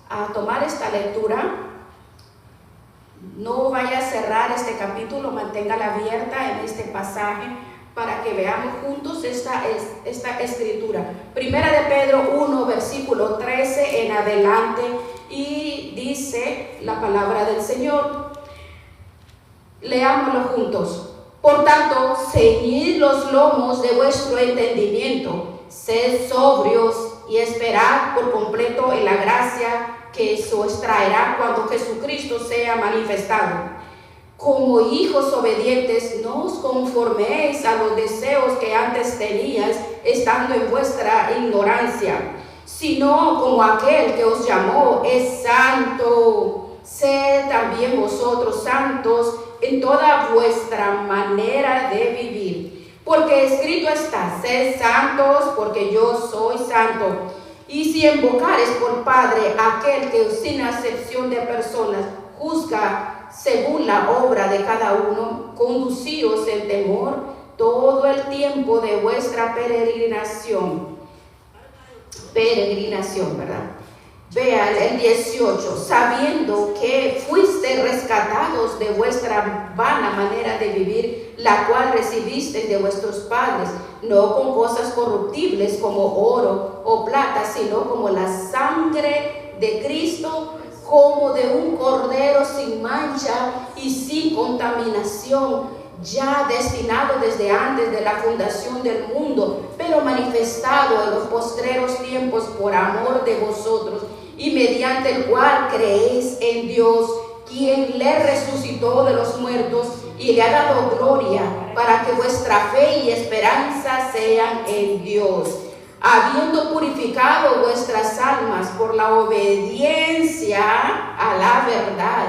a tomar esta lectura. No vaya a cerrar este capítulo, manténgala abierta en este pasaje para que veamos juntos esta escritura. Primera de Pedro 1, versículo 13 en adelante, y dice la palabra del Señor. Leámoslo juntos. Por tanto, ceñid los lomos de vuestro entendimiento, sed sobrios y esperad por completo en la gracia que se os traerá cuando Jesucristo sea manifestado. Como hijos obedientes, no os conforméis a los deseos que antes teníais, estando en vuestra ignorancia, sino como aquel que os llamó es santo, sed también vosotros santos en toda vuestra manera de vivir. Porque escrito está, sed santos porque yo soy santo. Y si invocares por Padre aquel que sin acepción de personas juzga según la obra de cada uno, conducíos en temor todo el tiempo de vuestra peregrinación, ¿verdad? Vean el 18, sabiendo que fuiste rescatados de vuestra vana manera de vivir, la cual recibisteis de vuestros padres, no con cosas corruptibles como oro o plata, sino como la sangre de Cristo, como de un cordero sin mancha y sin contaminación, ya destinado desde antes de la fundación del mundo, pero manifestado en los postreros tiempos por amor de vosotros, y mediante el cual creéis en Dios, quien le resucitó de los muertos y le ha dado gloria, para que vuestra fe y esperanza sean en Dios, habiendo purificado vuestras almas por la obediencia a la verdad,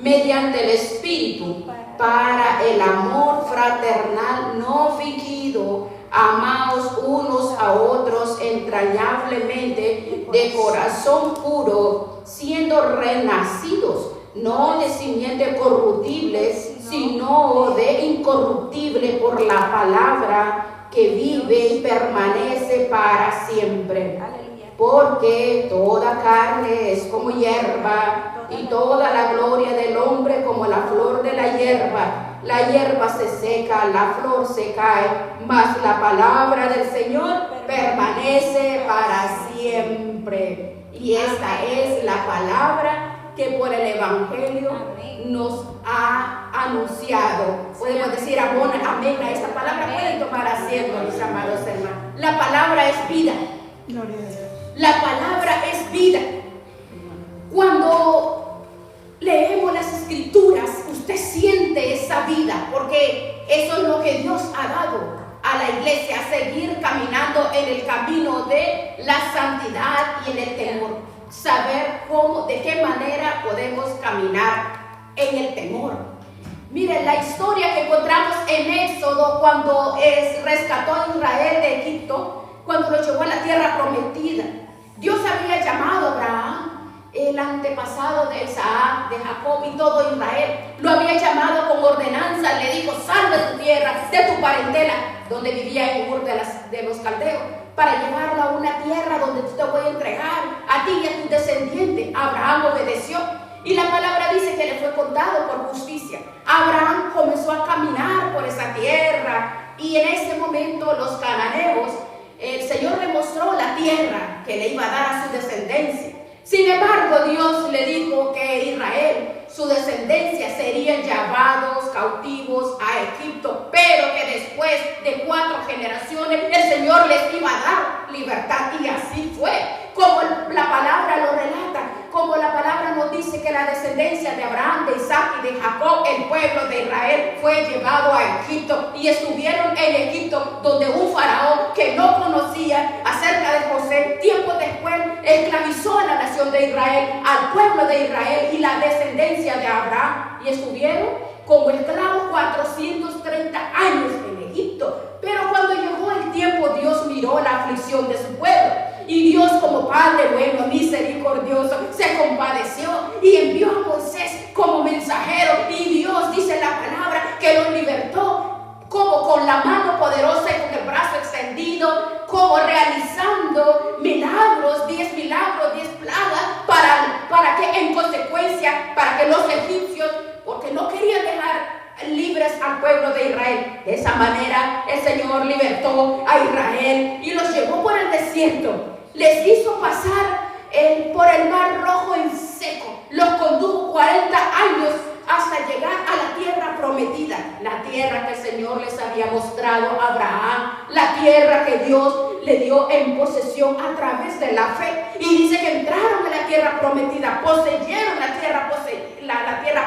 mediante el Espíritu, para el amor fraternal no fingido. Amaos unos a otros entrañablemente de corazón puro, siendo renacidos, no de simiente corruptibles, sino de incorruptible por la palabra que vive y permanece para siempre. Porque toda carne es como hierba, y toda la gloria del hombre como la flor de la hierba. La hierba se seca, la flor se cae, mas la palabra del Señor permanece para siempre. Y esta es la palabra que por el Evangelio nos ha anunciado. Podemos decir amén a esta palabra. Pueden tomar asiento, mis amados hermanos. La palabra es vida. La palabra es vida. Cuando leemos las escrituras, usted siente esa vida, porque eso es lo que Dios ha dado a la iglesia, a seguir caminando en el camino de la santidad y en el temor. Saber cómo, de qué manera podemos caminar en el temor. Miren la historia que encontramos en Éxodo, cuando rescató a Israel de Egipto, cuando lo llevó a la tierra prometida. Dios había llamado a Abraham, el antepasado de Isaac, de Jacob y todo Israel. Lo había llamado con ordenanza, le dijo: sal de tu tierra, de tu parentela, donde vivía en Ur de los caldeos, para llevarlo a una tierra donde te voy a entregar a ti y a tu descendiente. Abraham obedeció, y la palabra dice que le fue contado por justicia. Abraham comenzó a caminar por esa tierra, y en ese momento los cananeos, el Señor le mostró la tierra que le iba a dar a su descendencia. Sin embargo, Dios le dijo que Israel, su descendencia, serían llevados cautivos a Egipto, pero que después de 4 generaciones el Señor les iba a dar libertad. Y así fue, como la palabra lo relata, como la palabra nos dice que la descendencia de Abraham, de Isaac y de Jacob, el pueblo de Israel, fue llevado a Egipto, y estuvieron en Egipto, donde un faraón que no conocía acerca de José, tiempo después esclavizó a la nación de Israel, al pueblo de Israel y la descendencia de Abraham, y estuvieron como esclavos 430 años en Egipto. Pero cuando llegó el tiempo, Dios miró la aflicción de su pueblo, y Dios, como Padre bueno, misericordioso, se compadeció y envió a Moisés como mensajero. Y Dios, dice la palabra, que los libertó como con la mano poderosa y con el brazo extendido, como realizando milagros, 10 milagros, 10 plagas, para para que los egipcios, porque no querían dejar libres al pueblo de Israel. De esa manera el Señor libertó a Israel y los llevó por el desierto. Les hizo pasar por el mar rojo en seco. Los condujo 40 años hasta llegar a la tierra prometida, la tierra que el Señor les había mostrado a Abraham, la tierra que Dios le dio en posesión a través de la fe. Y dice que entraron a la tierra prometida, poseyeron la tierra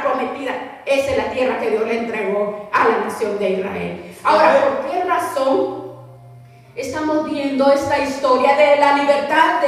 prometida. Esa es la tierra que Dios le entregó a la nación de Israel. Ahora, ¿por qué razón estamos viendo esta historia de la libertad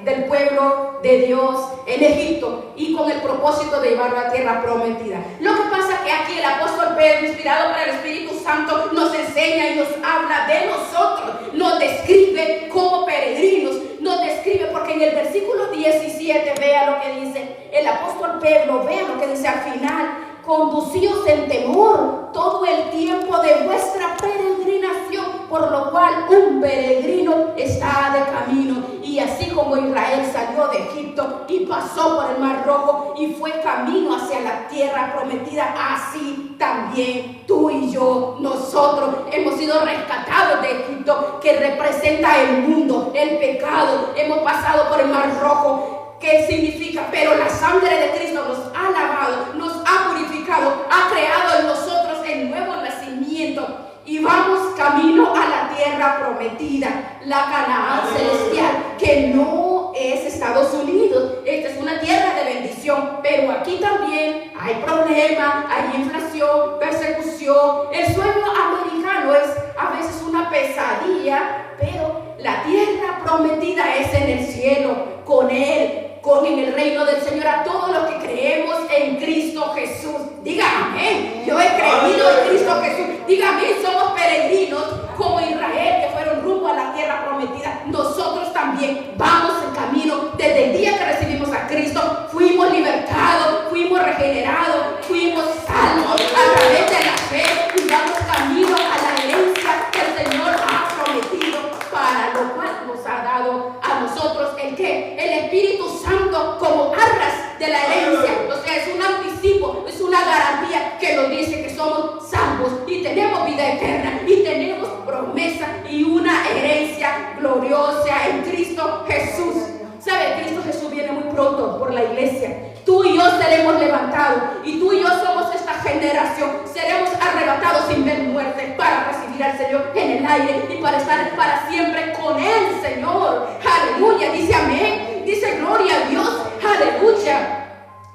del pueblo de Dios en Egipto y con el propósito de llevarlo a la tierra prometida? Lo que pasa es que aquí el apóstol Pedro, inspirado por el Espíritu Santo, nos enseña y nos habla de nosotros, nos describe como peregrinos, nos describe, porque en el versículo 17, vea lo que dice el apóstol Pedro, vea lo que dice al final: conducíos en temor todo el tiempo de vuestra peregrinación, por lo cual un peregrino está de camino. Y así como Israel salió de Egipto y pasó por el Mar Rojo y fue camino hacia la tierra prometida, así también tú y yo, nosotros hemos sido rescatados de Egipto, que representa el mundo, el pecado. Hemos pasado por el Mar Rojo. ¿Qué significa? Pero la sangre de Cristo nos ha lavado, nos ha purificado, ha creado en nosotros el nuevo nacimiento y vamos camino a la tierra prometida, la Canaán celestial, que no es Estados Unidos. Esta es una tierra de bendición, pero aquí también hay problemas, hay inflación, persecución. El sueño americano es a veces una pesadilla, pero la tierra prometida es en el cielo, con Él, en el reino del Señor, a todos los que creemos en Cristo Jesús. Diga amén. Yo he creído en Cristo Jesús. Diga amén. Somos peregrinos como Israel, que fueron rumbo a la tierra prometida. Nosotros también vamos en camino. Desde el día que recibimos a Cristo, fuimos libertados, fuimos regenerados, fuimos salvos a través de la fe y vamos camino a la herencia que el Señor ha prometido, para lo cual nos ha dado a nosotros el Espíritu Santo como arras de la herencia. O sea, es un anticipo, es una garantía que nos dice que somos salvos y tenemos vida eterna y tenemos promesa y una herencia gloriosa en Cristo Jesús. ¿Sabe? Cristo Jesús viene muy pronto por la iglesia. Tú y yo seremos levantados y tú y yo somos esta generación. Seremos arrebatados sin ver muerte para recibir al Señor en el aire y para estar para siempre con el Señor. Aleluya. Dice amén. Dice gloria a Dios. Aleluya.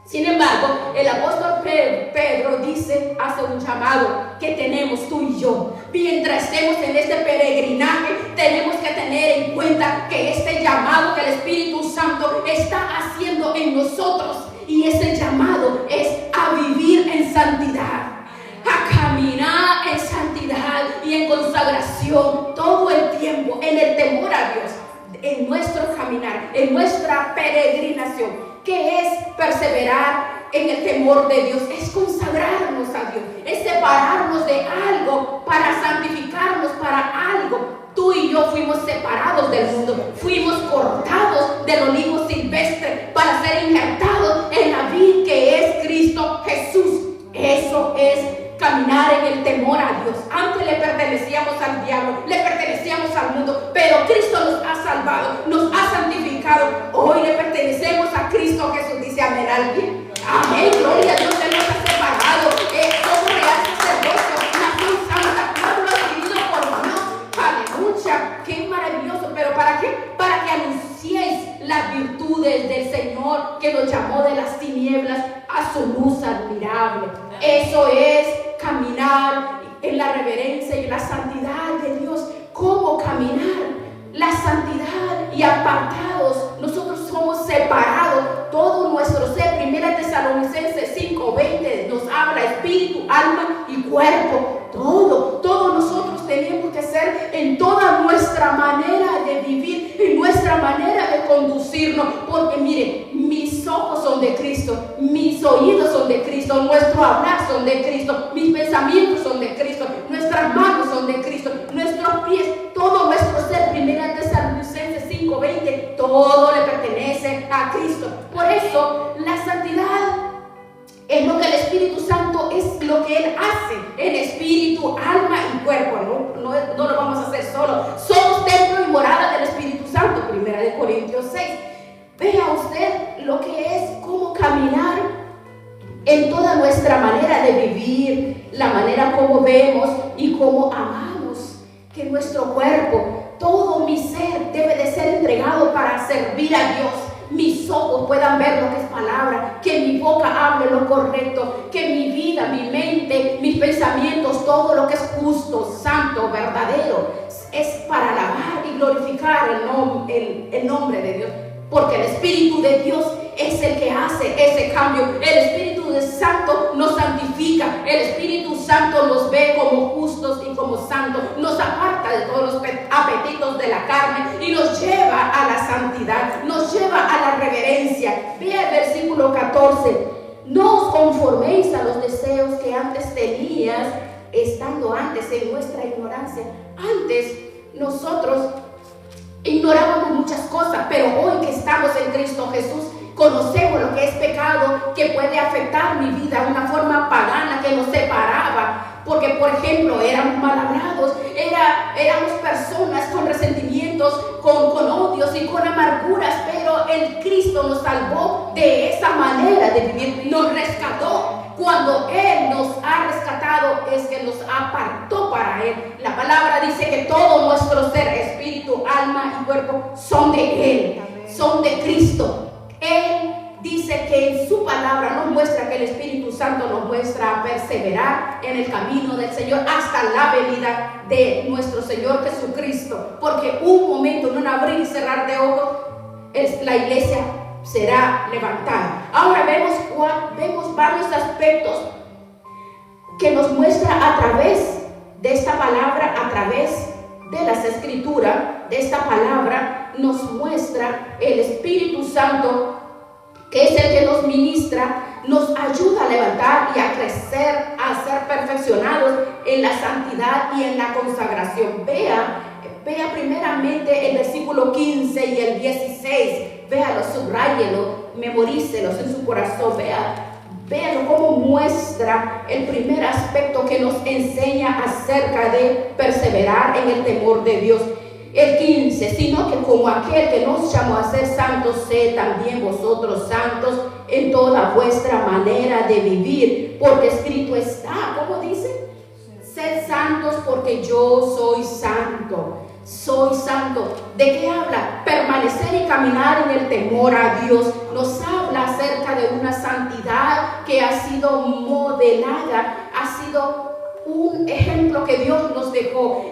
Sin embargo, el apóstol Pedro hace un llamado que tenemos tú y yo. Mientras estemos en este peregrinaje, tenemos que tener en cuenta que este llamado que el Espíritu Santo está haciendo en nosotros, y ese llamado es a vivir en santidad, a caminar en santidad y en consagración todo el tiempo, en el temor a Dios, en nuestro caminar, en nuestra peregrinación. ¿Qué es perseverar en el temor de Dios? Es consagrarnos a Dios, es separarnos de algo para santificarnos para algo. Tú y yo fuimos separados del mundo, fuimos cortados del olivo silvestre para ser injertados en la vid que es Cristo Jesús. Eso es caminar en el temor a Dios. Antes le pertenecíamos al diablo, le pertenecíamos al mundo, pero Cristo nos ha salvado, nos ha santificado. Hoy le pertenecemos a Cristo Jesús. Dice amén alguien. Amén, gloria a Dios. Él nos ha separado. Somos real sacerdocio, nación santa, pueblo adquirido por Dios. Aleluya, qué maravilloso. ¿Pero para qué? Para que anunciéis las virtudes del Señor, que nos llamó de las tinieblas a su luz admirable. Eso es caminar en la reverencia y en la santidad de Dios. ¿Cómo caminar? La santidad y apartados. Nosotros somos separados, todo nuestro ser. Primera Tesalonicenses 5:20 nos habla espíritu, alma y cuerpo. Todos nosotros tenemos que ser en toda nuestra manera de vivir, en nuestra manera de conducirnos. Porque mire, mis ojos son de Cristo, mis oídos son de Cristo, nuestro hablar son de Cristo, mis pensamientos son de Cristo, nuestras manos son de Cristo, nuestros pies, todo nuestro ser. Primera Tesalonicenses 5:20, todo le pertenece a Cristo. Por eso la santidad Es lo que el Espíritu Santo es lo que Él hace en espíritu, alma y cuerpo. No lo vamos a hacer solo. Somos templo y morada del Espíritu Santo. 1 Corintios 6. Vea usted lo que es cómo caminar en toda nuestra manera de vivir, la manera como vemos y cómo amamos. Que nuestro cuerpo, todo mi ser debe de ser entregado para servir a Dios. Mis ojos puedan ver lo que es palabra, que mi boca hable lo correcto, que mi vida, mi mente, mis pensamientos, todo lo que es justo, santo, verdadero, es para alabar y glorificar el nombre de Dios. Porque el Espíritu de Dios es el que hace ese cambio. El Espíritu Santo nos santifica. El Espíritu Santo nos ve como justos y como santos. Nos aparta de todos los apetitos de la carne y nos lleva a la santidad. Nos lleva a la reverencia. Vea el versículo 14. No os conforméis a los deseos que antes tenías, estando antes en nuestra ignorancia. Antes nosotros ignorábamos muchas cosas, pero hoy que estamos en Cristo Jesús, conocemos lo que es pecado, que puede afectar mi vida de una forma pagana que nos separaba. Porque, por ejemplo, éramos mal hablados, éramos personas con resentimientos, con odios y con amarguras, pero el Cristo nos salvó de esa manera de vivir, nos rescató. Cuando Él nos ha rescatado es que nos apartó para Él. La palabra dice que todo nuestro ser, espíritu, alma y cuerpo son de Él, son de Cristo. Él dice que en su palabra nos muestra que el Espíritu Santo nos muestra a perseverar en el camino del Señor hasta la venida de nuestro Señor Jesucristo. Porque un momento, en un abrir y cerrar de ojos, la iglesia será levantada. Ahora vemos varios aspectos que nos muestra a través de esta palabra, a través de las escrituras, de esta palabra nos muestra el Espíritu Santo, que es el que nos ministra, nos ayuda a levantar y a crecer, a ser perfeccionados en la santidad y en la consagración. Vea primeramente el versículo 15 y el 16. Véalo, subráyelo, memorícelos en su corazón. Véalo cómo muestra el primer aspecto que nos enseña acerca de perseverar en el temor de Dios. El 15, sino que como aquel que nos llamó a ser santos, sed también vosotros santos en toda vuestra manera de vivir, porque escrito está, ¿cómo dice? Sed santos porque yo soy santo. Soy santo. ¿De qué habla? Permanecer y caminar en el temor a Dios. Nos habla acerca de una santidad que ha sido modelada, ha sido un ejemplo que Dios nos dejó.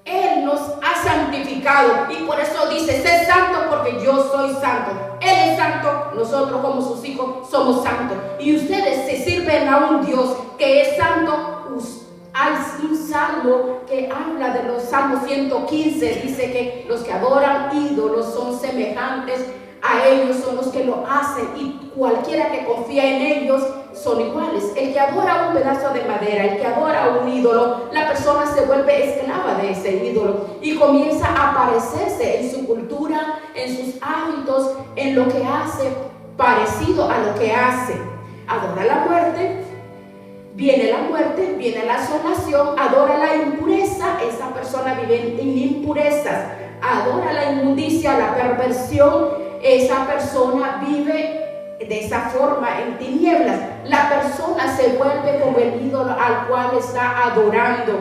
Él nos ha santificado y por eso dice, sé santo porque yo soy santo. Él es santo, nosotros como sus hijos somos santos. Y ustedes se sirven a un Dios que es santo. Hay un salmo que habla de los Salmos 115, dice que los que adoran ídolos son semejantes a ellos, son los que lo hacen, y cualquiera que confía en ellos son iguales. El que adora un pedazo de madera, el que adora un ídolo, la persona se vuelve esclava de ese ídolo y comienza a parecerse en su cultura, en sus hábitos, en lo que hace, parecido a lo que hace. Adora la muerte. Viene la muerte, viene la asolación, adora la impureza, esa persona vive en impurezas, adora la inmundicia, la perversión, esa persona vive de esa forma en tinieblas. La persona se vuelve como el ídolo al cual está adorando.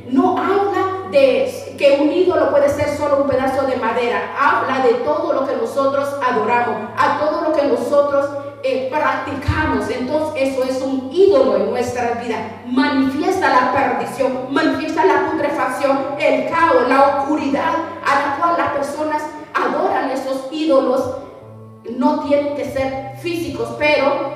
No habla de que un ídolo puede ser solo un pedazo de madera, habla de todo lo que nosotros adoramos, a todo lo que nosotros practicamos. Entonces eso es un ídolo en nuestra vida. Manifiesta la perdición, manifiesta la putrefacción, el caos, la oscuridad a la cual las personas adoran esos ídolos. No tienen que ser físicos, pero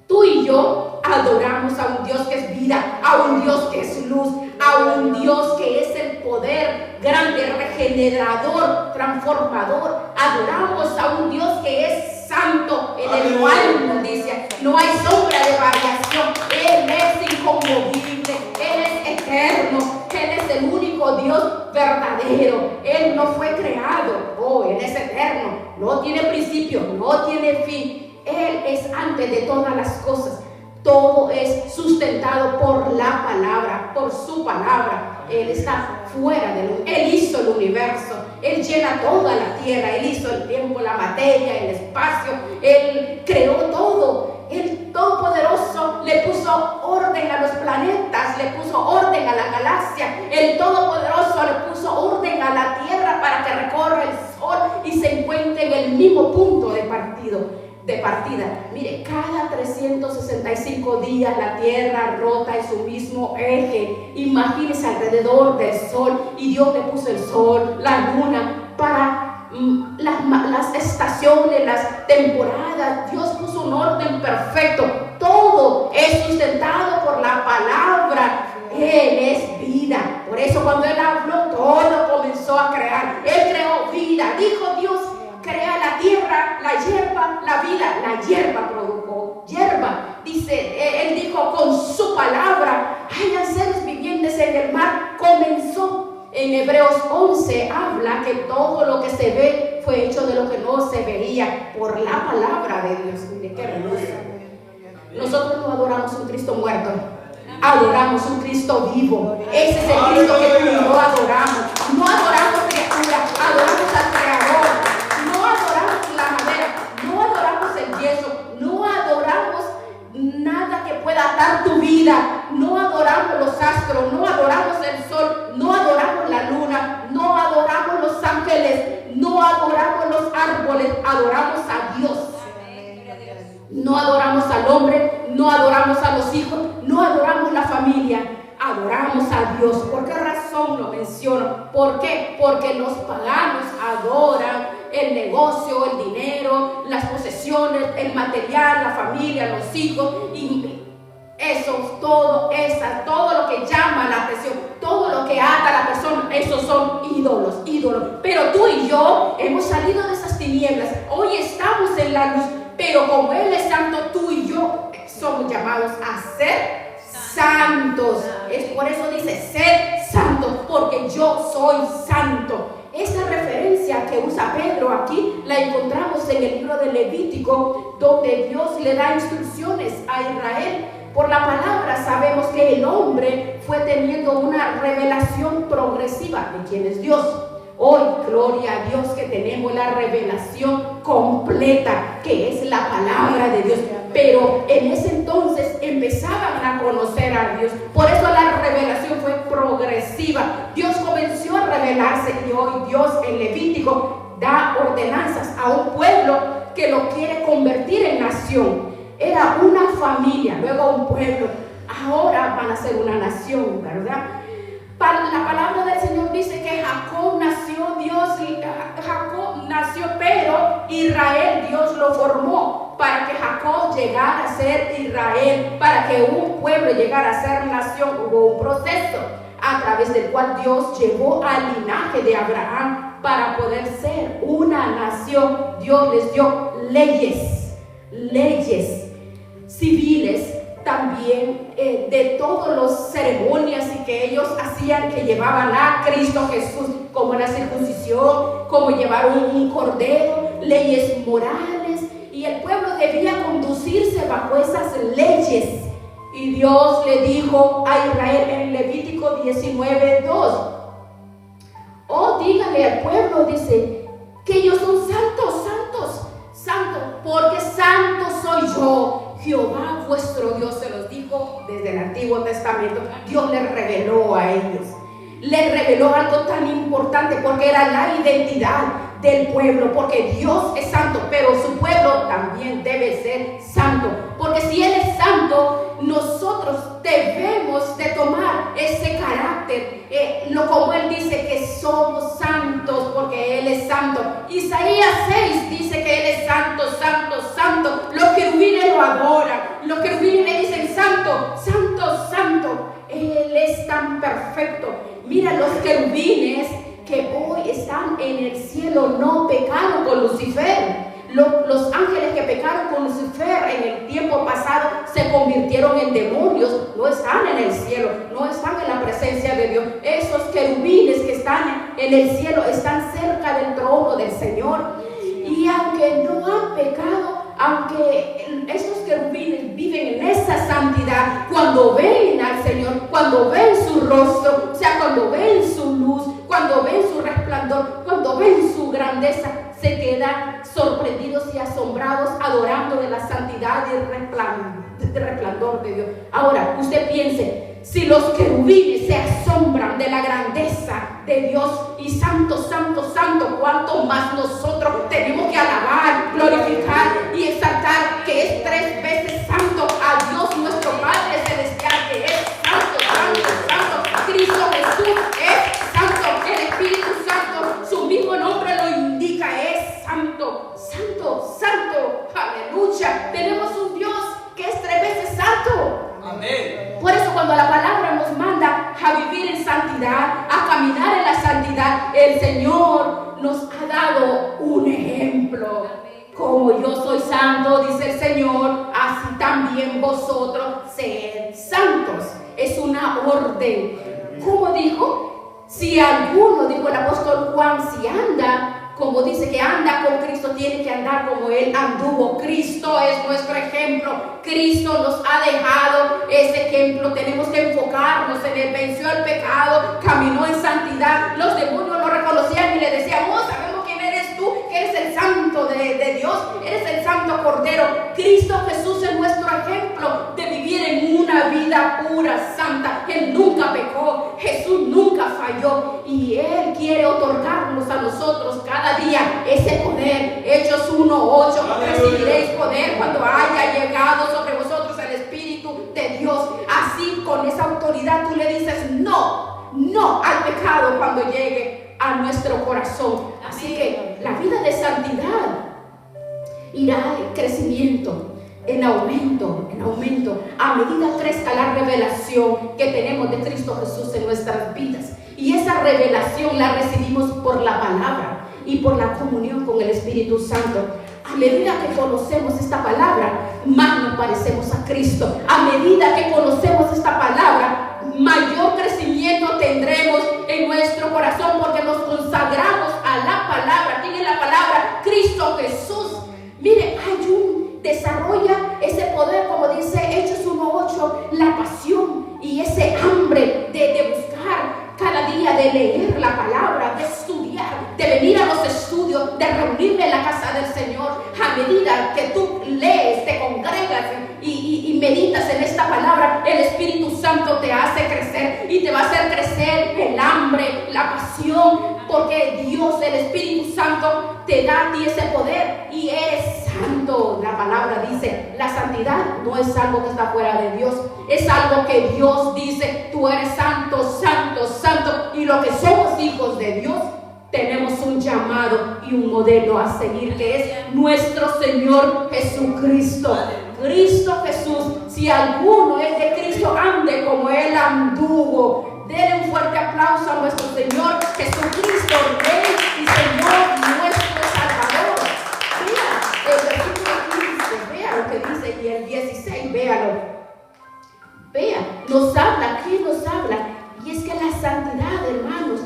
tú y yo adoramos a un Dios que es vida, a un Dios que es luz, a un Dios que es el poder grande, regenerador, transformador. Adoramos a un Dios que es santo, en el no hay inmundicia, no hay sombra de variación. Él es inconmovible, Él es eterno, Él es el único Dios verdadero. Él no fue creado, Él es eterno, no tiene principio, no tiene fin. Él es antes de todas las cosas. Todo es sustentado por la palabra, por su palabra. Él está fuera Él hizo el universo, Él llena toda la tierra, Él hizo el tiempo, la materia, el espacio, Él creó todo. El Todopoderoso le puso orden a los planetas, le puso orden a la galaxia. El Todopoderoso le puso orden a la tierra para que recorra el sol y se encuentre en el mismo punto de partida. Mire, cada 365 días la tierra rota en su mismo eje. Imagínense alrededor del sol, y Dios le puso el sol, la luna, para las estaciones, las temporadas. Dios puso un orden perfecto. Todo es sustentado por la palabra. Él es vida. Por eso cuando Él habló, todo comenzó a crear. Él creó vida. Dijo Dios: crea la tierra, la hierba, la vida. La hierba produjo hierba. Dice, Él dijo con su palabra: hayan seres vivientes en el mar. Comenzó. En Hebreos 11 habla que todo lo que se ve fue hecho de lo que no se veía por la palabra de Dios. Mire qué hermoso. Nosotros no adoramos un Cristo muerto, adoramos un Cristo vivo. Ese es el Cristo que tú y yo adoramos. No adoramos criaturas, adoramos al Creador. No adoramos la madera, no adoramos el yeso, no adoramos nada que pueda atar tu vida. No adoramos los astros, no adoramos el sol, no adoramos la luna, no adoramos los ángeles, no adoramos los árboles, adoramos a Dios. No adoramos al hombre, no adoramos a los hijos, no adoramos la familia, adoramos a Dios. ¿Por qué razón lo menciono? ¿Por qué? Porque los paganos adoran el negocio, el dinero, las posesiones, el material, la familia, los hijos, y eso, todo lo que llama la atención, todo lo que ata a la persona, esos son ídolos. Pero tú y yo hemos salido de esas tinieblas. Hoy estamos en la luz, pero como Él es santo, tú y yo somos llamados a ser santos. Es por eso dice: ser santos, porque yo soy santo. Esta referencia que usa Pedro aquí la encontramos en el libro de Levítico, donde Dios le da instrucciones a Israel. Por la palabra sabemos que el hombre fue teniendo una revelación progresiva de quién es Dios. Hoy, gloria a Dios, que tenemos la revelación completa, que es la palabra de Dios. Pero en ese entonces empezaban a conocer a Dios. Por eso la revelación fue progresiva. Dios comenzó a revelarse, y hoy Dios en Levítico da ordenanzas a un pueblo que lo quiere convertir en nación. Era una familia, luego un pueblo. Ahora van a ser una nación, ¿verdad? La palabra del Señor dice que Jacob nació, Jacob nació, pero Israel, Dios lo formó para que Jacob llegara a ser Israel, para que un pueblo llegara a ser nación. Hubo un proceso a través del cual Dios llevó al linaje de Abraham para poder ser una nación. Dios les dio leyes civiles, también de todas las ceremonias y que ellos hacían, que llevaban a Cristo Jesús, como la circuncisión, como llevar un cordero, leyes morales, y el pueblo debía conducirse bajo esas leyes. Y Dios le dijo a Israel en Levítico 19:2: oh, dígale al pueblo, dice, que ellos son santos, porque santo soy yo, Jehová vuestro Dios. Se los dijo desde el Antiguo Testamento. Dios les reveló a ellos. Les reveló algo tan importante, porque era la identidad del pueblo, porque Dios es santo, pero su pueblo también debe ser santo, porque si Él es santo, nosotros debemos de tomar ese carácter, como Él dice que somos santos, porque Él es santo. Isaías 6 dice que Él es santo, santo, santo. Los querubines lo adoran, los querubines le dicen: santo, santo, santo. Él es tan perfecto. Mira, los querubines que hoy están en el cielo no pecaron con Lucifer. Los ángeles que pecaron con Lucifer en el tiempo pasado se convirtieron en demonios. No están en el cielo, no están en la presencia de Dios. Esos querubines que están en el cielo están cerca del trono del Señor. Y aunque no han pecado, aunque estos querubines viven en esa santidad, cuando ven al Señor, cuando ven su rostro, o sea, cuando ven su luz, cuando ven su resplandor, cuando ven su grandeza, se quedan sorprendidos y asombrados, adorando de la santidad y el resplandor de Dios. Ahora, usted piense, si los querubines se asombran de la grandeza de Dios y santo, santo, santo, cuánto más nosotros tenemos que alabar, glorificar y exaltar, que es 3 veces santo a Dios nuestro Padre Celestial, que es santo, santo, santo. Cristo Jesús es santo, el Espíritu Santo, su mismo nombre lo indica, es santo, santo, santo. Aleluya. Tenemos un Dios que es 3 veces santo. Amén. Por eso cuando la palabra nos manda a vivir en santidad, a caminar en la santidad, el Señor nos ha dado un ejemplo. Como yo soy santo, dice el Señor, así también vosotros sed santos. Es una orden. ¿Cómo dijo? Si alguno, dijo el apóstol Juan, si anda, como dice que anda con Cristo, tiene que andar como Él anduvo. Cristo es nuestro ejemplo. Cristo nos ha dejado ese ejemplo. Tenemos que enfocarnos en Él. Venció el pecado, caminó en santidad. Los demonios lo reconocían y le decían: oh, sabemos quién eres tú, que eres el santo de Dios, eres el santo Cordero. Cristo Jesús es nuestro ejemplo de vivir en una vida pura, santa. Él nunca pecó, Jesús nunca falló, y Él quiere otorgarnos a nosotros cada día ese poder. Hechos 1:8, recibiréis poder cuando haya llegado sobre vosotros el Espíritu de Dios. Así, con esa autoridad, tú le dices no al pecado cuando llegue a nuestro corazón. Así que la vida de santidad irá en crecimiento, en aumento, a medida crezca la revelación que tenemos de Cristo Jesús en nuestras vidas. Y esa revelación la recibimos por la palabra y por la comunión con el Espíritu Santo. A medida que conocemos esta palabra, más nos parecemos a Cristo. A medida que conocemos esta palabra, mayor crecimiento tendremos en nuestro corazón, porque nos consagramos a la palabra. ¿Quién es la palabra? Cristo Jesús. Mire, desarrolla ese poder, como dice Hechos 1:8, la pasión y ese hambre de buscar cada día, de leer la palabra, de estudiar, de venir a los estudios, de reunirme en la casa del Señor. A medida que tú lees, te congregas y meditas en esta palabra, el Espíritu Santo te hace crecer y te va a hacer crecer el hambre, la pasión, porque Dios, el Espíritu Santo, te da a ti ese poder y eres santo. La palabra dice, la santidad no es algo que está fuera de Dios, es algo que Dios dice: tú eres santo, santo, santo. Y los que somos hijos de Dios tenemos un llamado y un modelo a seguir, que es nuestro Señor Jesucristo. Cristo Jesús. Si alguno es de Cristo, ande como Él anduvo. Denle un fuerte aplauso a nuestro Señor Jesucristo, Rey y Señor nuestro Salvador. Vea el versículo 15, vea lo que dice, y el 16, véalo. Vea, nos habla, ¿qué nos habla? Y es que la santidad, hermanos,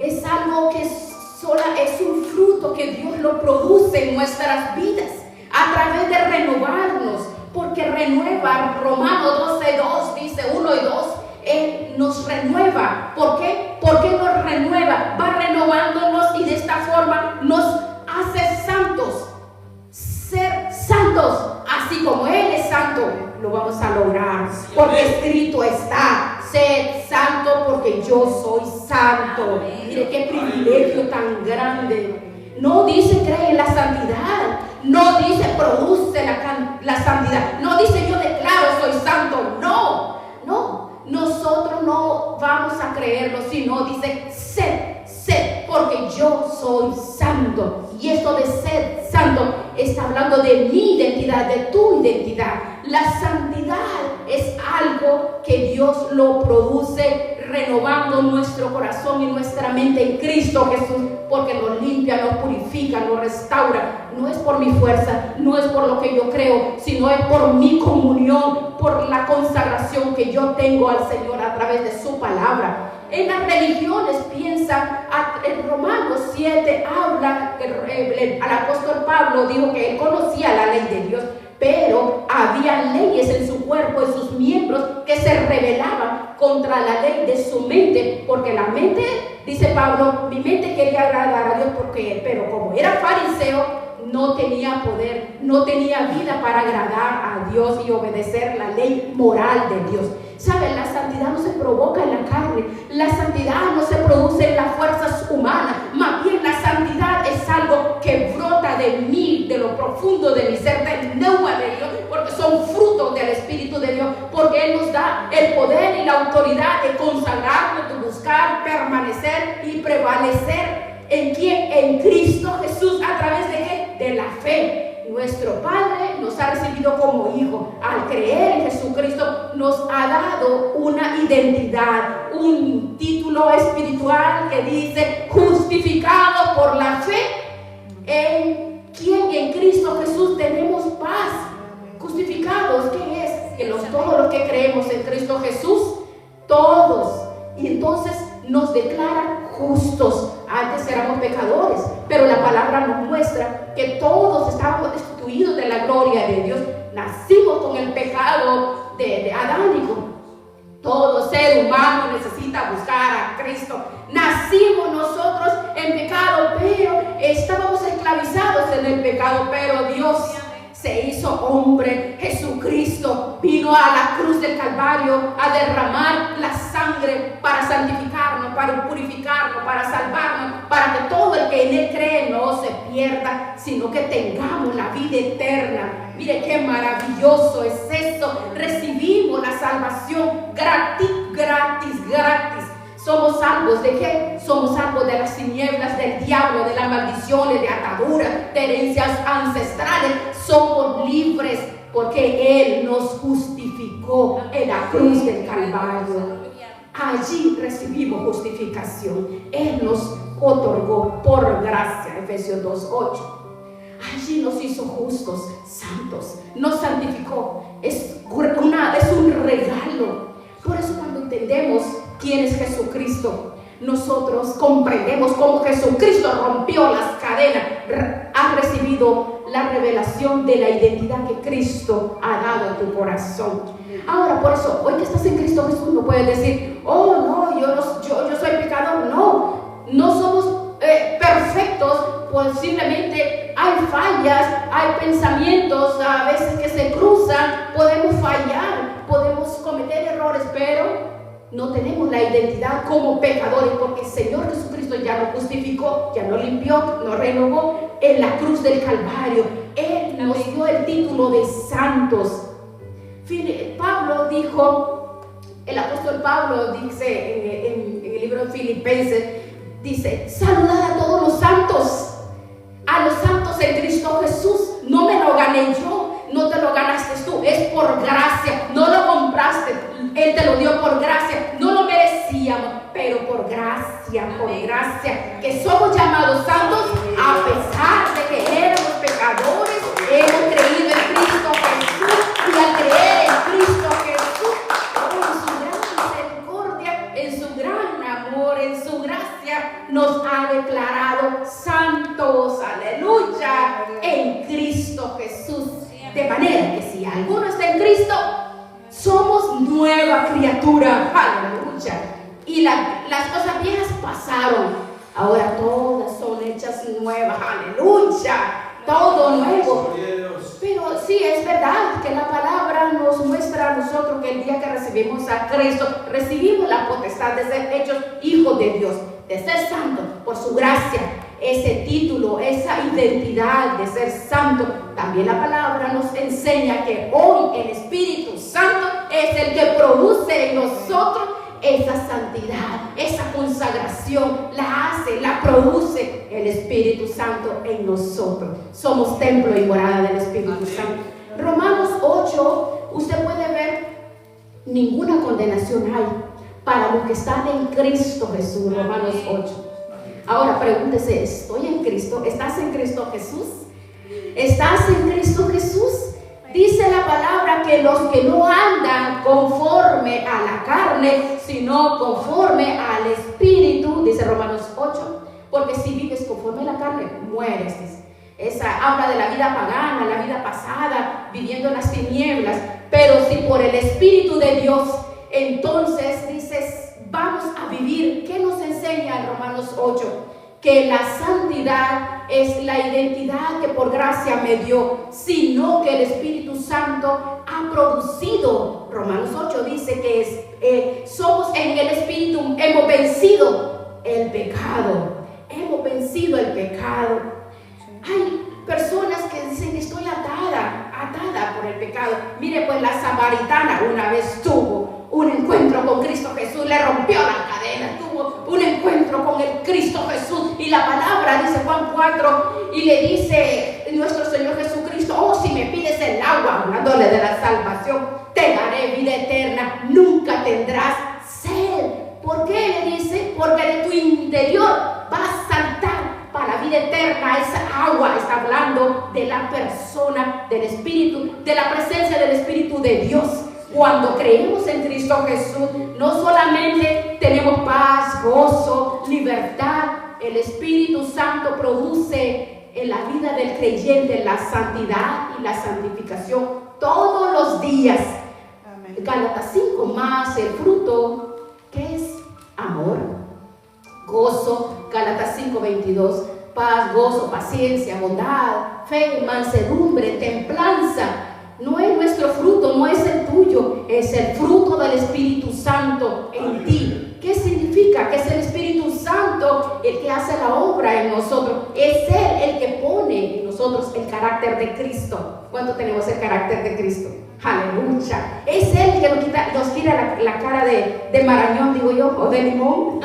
es algo que es un fruto que Dios lo produce en nuestras vidas a través de renovarnos, porque renueva. Romanos 12:2 dice, 1 y 2, Él nos renueva. ¿Por qué? Porque nos renueva, va renovándonos y de esta forma nos hace santos. Ser santos, así como Él es santo, lo vamos a lograr, porque escrito está: sed santo porque yo soy santo. Mire qué privilegio tan grande. No dice cree en la santidad, no dice produce la santidad, no dice yo declaro soy santo. No, nosotros no vamos a creerlo, sino dice sed, porque yo soy santo. Y esto de ser santo está hablando de mi identidad, de tu identidad. La santidad es algo que Dios lo produce renovando nuestro corazón y nuestra mente en Cristo Jesús, porque nos limpia, nos purifica, nos restaura. No es por mi fuerza, no es por lo que yo creo, sino es por mi comunión, por la consagración que yo tengo al Señor a través de su palabra. En las religiones piensan En Romanos 7 habla que al apóstol Pablo dijo que él conocía la ley de Dios, pero había leyes en su cuerpo, en sus miembros, que se rebelaban contra la ley de su mente, porque la mente, dice Pablo, mi mente quería agradar a Dios, pero como era fariseo, no tenía poder, no tenía vida para agradar a Dios y obedecer la ley moral de Dios. ¿Saben? La santidad no se provoca en la carne, la santidad no se produce en las fuerzas humanas, más bien la santidad es algo que brota de mí, de lo profundo de mi ser, del neuma de Dios, porque son frutos del Espíritu de Dios, porque Él nos da el poder y la autoridad de consagrarnos, de buscar, permanecer y prevalecer. ¿En quién? En Cristo Jesús. ¿A través de qué? De la fe. Nuestro Padre nos ha recibido como hijo. Al creer en Jesucristo nos ha dado una identidad, un título espiritual que dice justificado por la fe. ¿En quién? En Cristo Jesús tenemos paz. Justificados, ¿qué es? Que todos los que creemos en Cristo Jesús, todos. Y entonces nos declara justos. Antes éramos pecadores, pero la palabra nos muestra que todos estábamos destituidos de la gloria de Dios. Nacimos con el pecado de adánico. Todo ser humano necesita buscar a Cristo. Nacimos nosotros en pecado, pero estábamos esclavizados en el pecado, pero Dios se hizo hombre. Jesucristo vino a la cruz del Calvario a derramar la sangre para santificarnos, para purificarnos, para salvarnos, para que todo el que en Él cree no se pierda, sino que tengamos la vida eterna. Mire qué maravilloso es eso. Recibimos la salvación gratis. Somos salvos ¿de qué? Somos salvos de las tinieblas, del diablo, de las maldiciones, de ataduras, de herencias ancestrales. Somos libres porque Él nos justificó en la cruz del Calvario. Allí recibimos justificación. Él nos otorgó por gracia, Efesios 2:8. Allí nos hizo justos, santos, nos santificó. Es un regalo. Por eso cuando entendemos quién es Jesucristo, nosotros comprendemos cómo Jesucristo rompió las cadenas, ha recibido la revelación de la identidad que Cristo ha dado a tu corazón. Ahora, por eso, hoy que estás en Cristo Jesús, no puedes decir, oh no, yo soy pecador. No somos perfectos, posiblemente hay fallas, hay pensamientos a veces que se cruzan, podemos fallar, podemos cometer errores, pero no tenemos la identidad como pecadores, porque el Señor Jesucristo ya nos justificó, ya nos limpió, nos renovó en la cruz del Calvario. Él nos dio el título de santos. Pablo dijo, el apóstol Pablo dice en el libro de Filipenses, dice, saludad a todos los santos en Cristo Jesús. No me lo gané yo, no te lo ganaste tú, es por gracia, no lo compraste, Él te lo dio por gracia, no lo merecíamos, pero por gracia, que somos llamados santos a pesar de que éramos pecadores. Hemos creído en Cristo Jesús, y al creer en Cristo Jesús, en su gran misericordia, en su gran amor, en su gracia, nos ha declarado santos, aleluya, en Cristo Jesús. De manera que si alguno está en Cristo, somos nueva criatura, aleluya. Y las cosas viejas pasaron, ahora todas son hechas nuevas, aleluya, todo nuevo. Pero sí, es verdad que la palabra nos muestra a nosotros que el día que recibimos a Cristo, recibimos la potestad de ser hechos hijos de Dios, de ser santos por su gracia. Ese título, esa identidad de ser santo, también la palabra nos enseña que hoy el Espíritu Santo es el que produce en nosotros esa santidad, esa consagración, la produce el Espíritu Santo en nosotros. Somos templo y morada del Espíritu Santo. Romanos 8, usted puede ver, ninguna condenación hay para los que están en Cristo Jesús. Romanos 8. Ahora pregúntese, ¿estoy en Cristo? ¿Estás en Cristo Jesús? ¿Estás en Cristo Jesús? Dice la palabra que los que no andan conforme a la carne, sino conforme al Espíritu, dice Romanos 8, porque si vives conforme a la carne, mueres. Esa habla de la vida pagana, la vida pasada, viviendo en las tinieblas. Pero si por el Espíritu de Dios, entonces dices, vamos a vivir. ¿Qué nos enseña en Romanos 8? Que la santidad es la identidad que por gracia me dio, sino que el Espíritu Santo ha producido. Romanos 8 dice que somos en el Espíritu, hemos vencido el pecado. Hemos vencido el pecado. Hay personas que dicen, estoy atada por el pecado. Mire, pues la samaritana una vez tuvo un encuentro con Cristo Jesús, le rompió las cadenas, tuvo un encuentro con el Cristo Jesús, y la palabra dice Juan 4, y le dice nuestro Señor Jesucristo, oh, si me pides el agua, hablándole de la salvación, te daré vida eterna, nunca tendrás sed. ¿Por qué le dice? Porque de tu interior va a saltar para la vida eterna esa agua. Está hablando de la persona, del Espíritu, de la presencia del Espíritu de Dios. Cuando creemos en Cristo Jesús, no solamente tenemos paz, gozo, libertad, el Espíritu Santo produce en la vida del creyente la santidad y la santificación todos los días. Amén. Gálatas 5, más el fruto, que es amor, gozo. Gálatas 5:22, paz, gozo, paciencia, bondad, fe, mansedumbre, templanza. No es nuestro fruto, no es el tuyo, es el fruto del Espíritu Santo en ti. ¿Qué significa? Que es el Espíritu Santo el que hace la obra en nosotros. Es Él el que pone en nosotros el carácter de Cristo. ¿Cuánto tenemos el carácter de Cristo? Aleluya. Es Él el que nos quita la cara de marañón, digo yo, o de limón.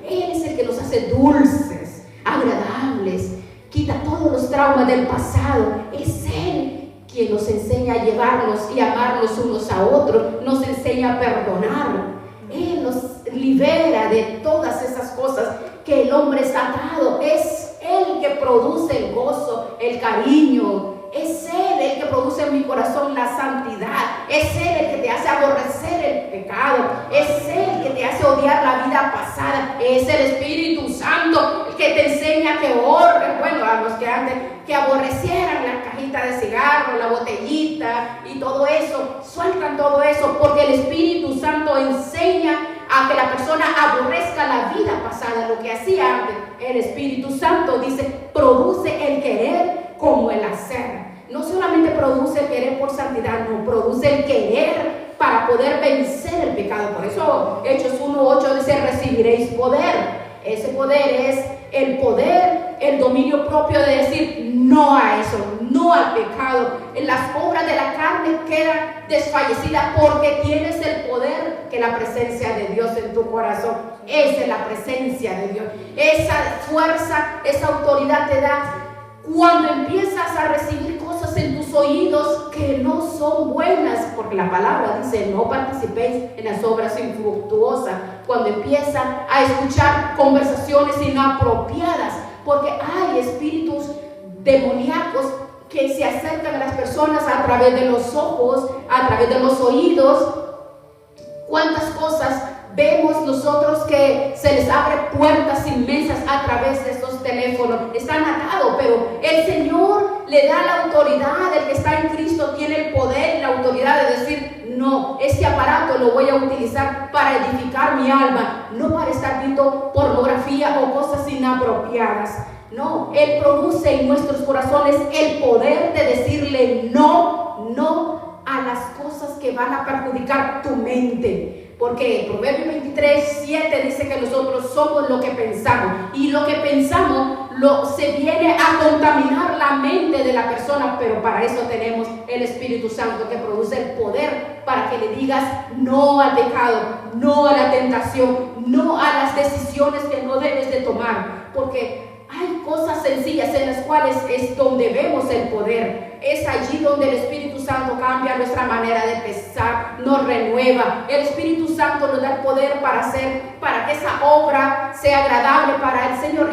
Él es el que nos hace dulces, agradables, quita todos los traumas del pasado. Es Él quien nos enseña a llevarnos y amarnos unos a otros, nos enseña a perdonar. Él nos libera de todas esas cosas que el hombre está atado. Es Él que produce el gozo, el cariño. Es Él el que produce en mi corazón la santidad. Es Él el que te hace aborrecer el pecado. Es Él el que te hace odiar la vida pasada. Es el Espíritu Santo el que te enseña que ores. Bueno, a los que antes que aborrecieran la cajita de cigarro, la botellita y todo eso, sueltan todo eso, porque el Espíritu Santo enseña a que la persona aborrezca la vida pasada, lo que hacía antes. El Espíritu Santo dice, produce el querer como el hacer. No solamente produce el querer por santidad, no, produce el querer para poder vencer el pecado. Por eso Hechos 1:8 dice, recibiréis poder. Ese poder es el poder, el dominio propio de decir no a eso, no al pecado. Las obras de la carne quedan desfallecidas porque tienes el poder que la presencia de Dios en tu corazón. Esa es la presencia de Dios. Esa fuerza, esa autoridad te da cuando empiezas a recibir cosas en tus oídos que no son buenas, porque la palabra dice no participéis en las obras infructuosas. Cuando empiezas a escuchar conversaciones inapropiadas, porque hay espíritus demoníacos que se acercan a las personas a través de los ojos, a través de los oídos. ¿Cuántas cosas vemos nosotros que se les abre puertas inmensas a través de esos teléfonos? Están atados, pero el Señor le da la autoridad. El que está en Cristo tiene el poder y la autoridad de decir no, este aparato lo voy a utilizar para edificar mi alma, no para estar viendo pornografía o cosas inapropiadas. No, Él produce en nuestros corazones el poder de decirle no a las cosas que van a perjudicar tu mente. Porque Proverbios 23:7 dice que nosotros somos lo que pensamos, y lo que pensamos se viene a contaminar la mente de la persona. Pero para eso tenemos el Espíritu Santo, que produce el poder para que le digas no al pecado, no a la tentación, no a las decisiones que no debes de tomar. Porque hay cosas sencillas en las cuales es donde vemos el poder. Es allí donde el Espíritu Santo cambia nuestra manera de pensar, nos renueva. El Espíritu Santo nos da el poder para que esa obra sea agradable para el Señor.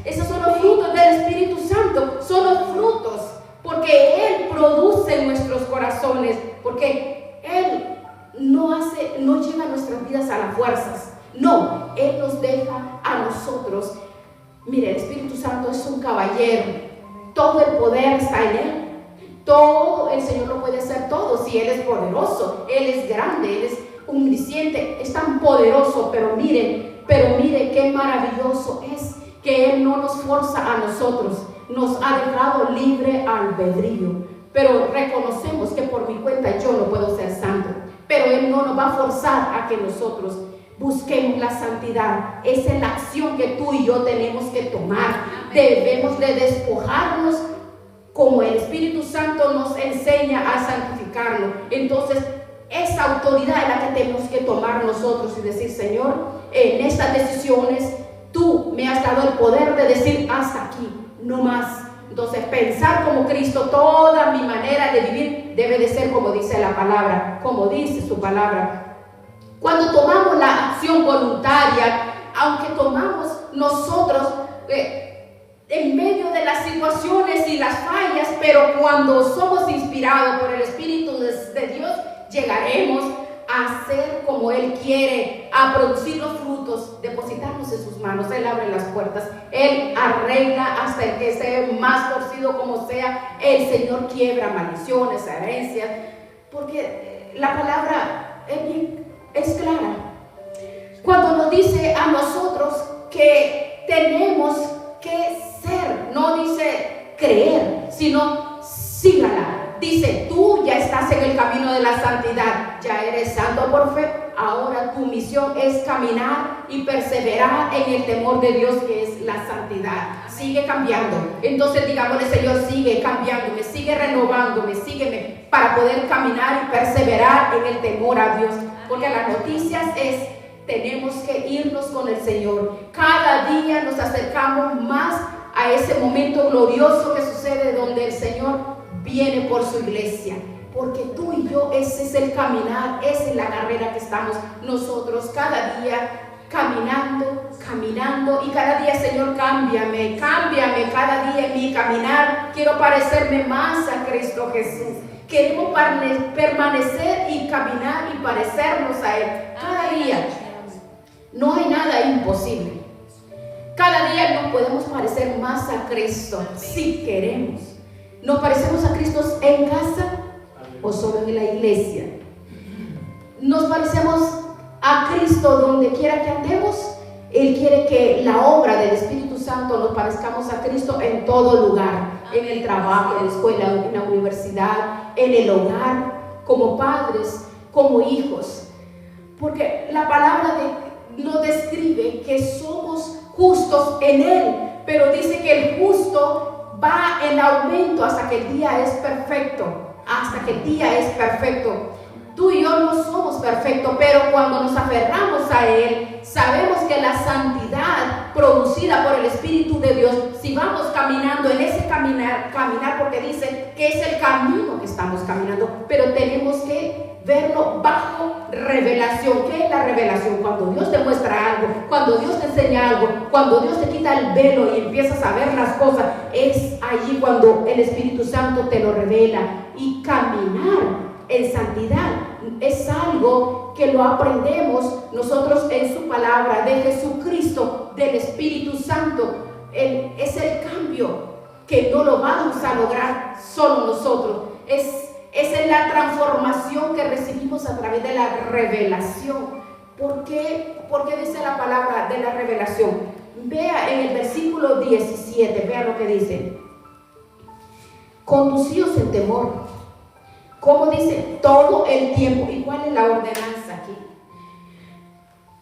Esos son los frutos del Espíritu Santo. Son los frutos, porque Él produce en nuestros corazones, porque Él no lleva nuestras vidas a las fuerzas. No, Él nos deja a nosotros caballero. Todo el poder está en Él. Todo, el Señor lo puede hacer todo. Si Él es poderoso, Él es grande, Él es omnisciente, es tan poderoso. Pero mire qué maravilloso es que Él no nos forza a nosotros, nos ha dejado libre albedrío. Pero reconocemos que por mi cuenta yo no puedo ser santo, pero Él no nos va a forzar a que nosotros busquemos la santidad. Esa es la acción que tú y yo tenemos que tomar. Debemos de despojarnos como el Espíritu Santo nos enseña a santificarlo. Entonces esa autoridad es la que tenemos que tomar nosotros y decir: Señor, en estas decisiones tú me has dado el poder de decir hasta aquí, no más. Entonces pensar como Cristo, toda mi manera de vivir debe de ser como dice la palabra, como dice su palabra. Cuando tomamos la acción voluntaria, aunque tomamos nosotros en medio de las situaciones y las fallas, pero cuando somos inspirados por el Espíritu de Dios, llegaremos a ser como Él quiere, a producir los frutos, depositarnos en sus manos. Él abre las puertas, Él arregla hasta el que esté más torcido como sea. El Señor quiebra maldiciones, herencias, porque la palabra es clara. Cuando nos dice a nosotros que tenemos que ser, no dice creer, sino sígala. Dice: tú ya estás en el camino de la santidad, ya eres santo por fe. Ahora tu misión es caminar y perseverar en el temor de Dios, que es la santidad. Sigue cambiando. Entonces digámosle: Señor, sigue cambiándome, sigue renovándome, sígueme para poder caminar y perseverar en el temor a Dios. Porque las noticias es: tenemos que irnos con el Señor. Cada día nos acercamos más a ese momento glorioso que sucede, donde el Señor viene por su iglesia. Porque tú y yo, ese es el caminar, esa es la carrera que estamos nosotros cada día caminando. Y cada día: Señor, cámbiame cada día en mi caminar. Quiero parecerme más a Cristo Jesús. Queremos permanecer y caminar y parecernos a Él cada día. No hay nada imposible. Cada día nos podemos parecer más a Cristo si queremos. ¿Nos parecemos a Cristo en casa o solo en la iglesia? ¿Nos parecemos a Cristo donde quiera que andemos? Él quiere que la obra del Espíritu Santo nos parezcamos a Cristo en todo lugar, en el trabajo, en la escuela, en la universidad, en el hogar, como padres, como hijos. Porque la palabra nos describe que somos justos en Él, pero dice que el justo va en aumento hasta que el día es perfecto. Tú y yo no somos perfectos, pero cuando nos aferramos a Él, sabemos que la santidad producida por el Espíritu de Dios, si vamos caminando en ese caminar, porque dice que es el camino que estamos caminando, pero tenemos que verlo bajo revelación. ¿Qué es la revelación? Cuando Dios te muestra algo, cuando Dios te enseña algo, cuando Dios te quita el velo y empiezas a ver las cosas, es allí cuando el Espíritu Santo te lo revela. Y caminar en santidad es algo que lo aprendemos nosotros en su palabra, de Jesucristo, del Espíritu Santo. Es el cambio que no lo vamos a lograr solo nosotros. Esa es la transformación que recibimos a través de la revelación. ¿Por qué dice la palabra de la revelación? Vea en el versículo 17, vea lo que dice: conducíos en temor. ¿Cómo dice? Todo el tiempo. ¿Y cuál es la ordenanza aquí?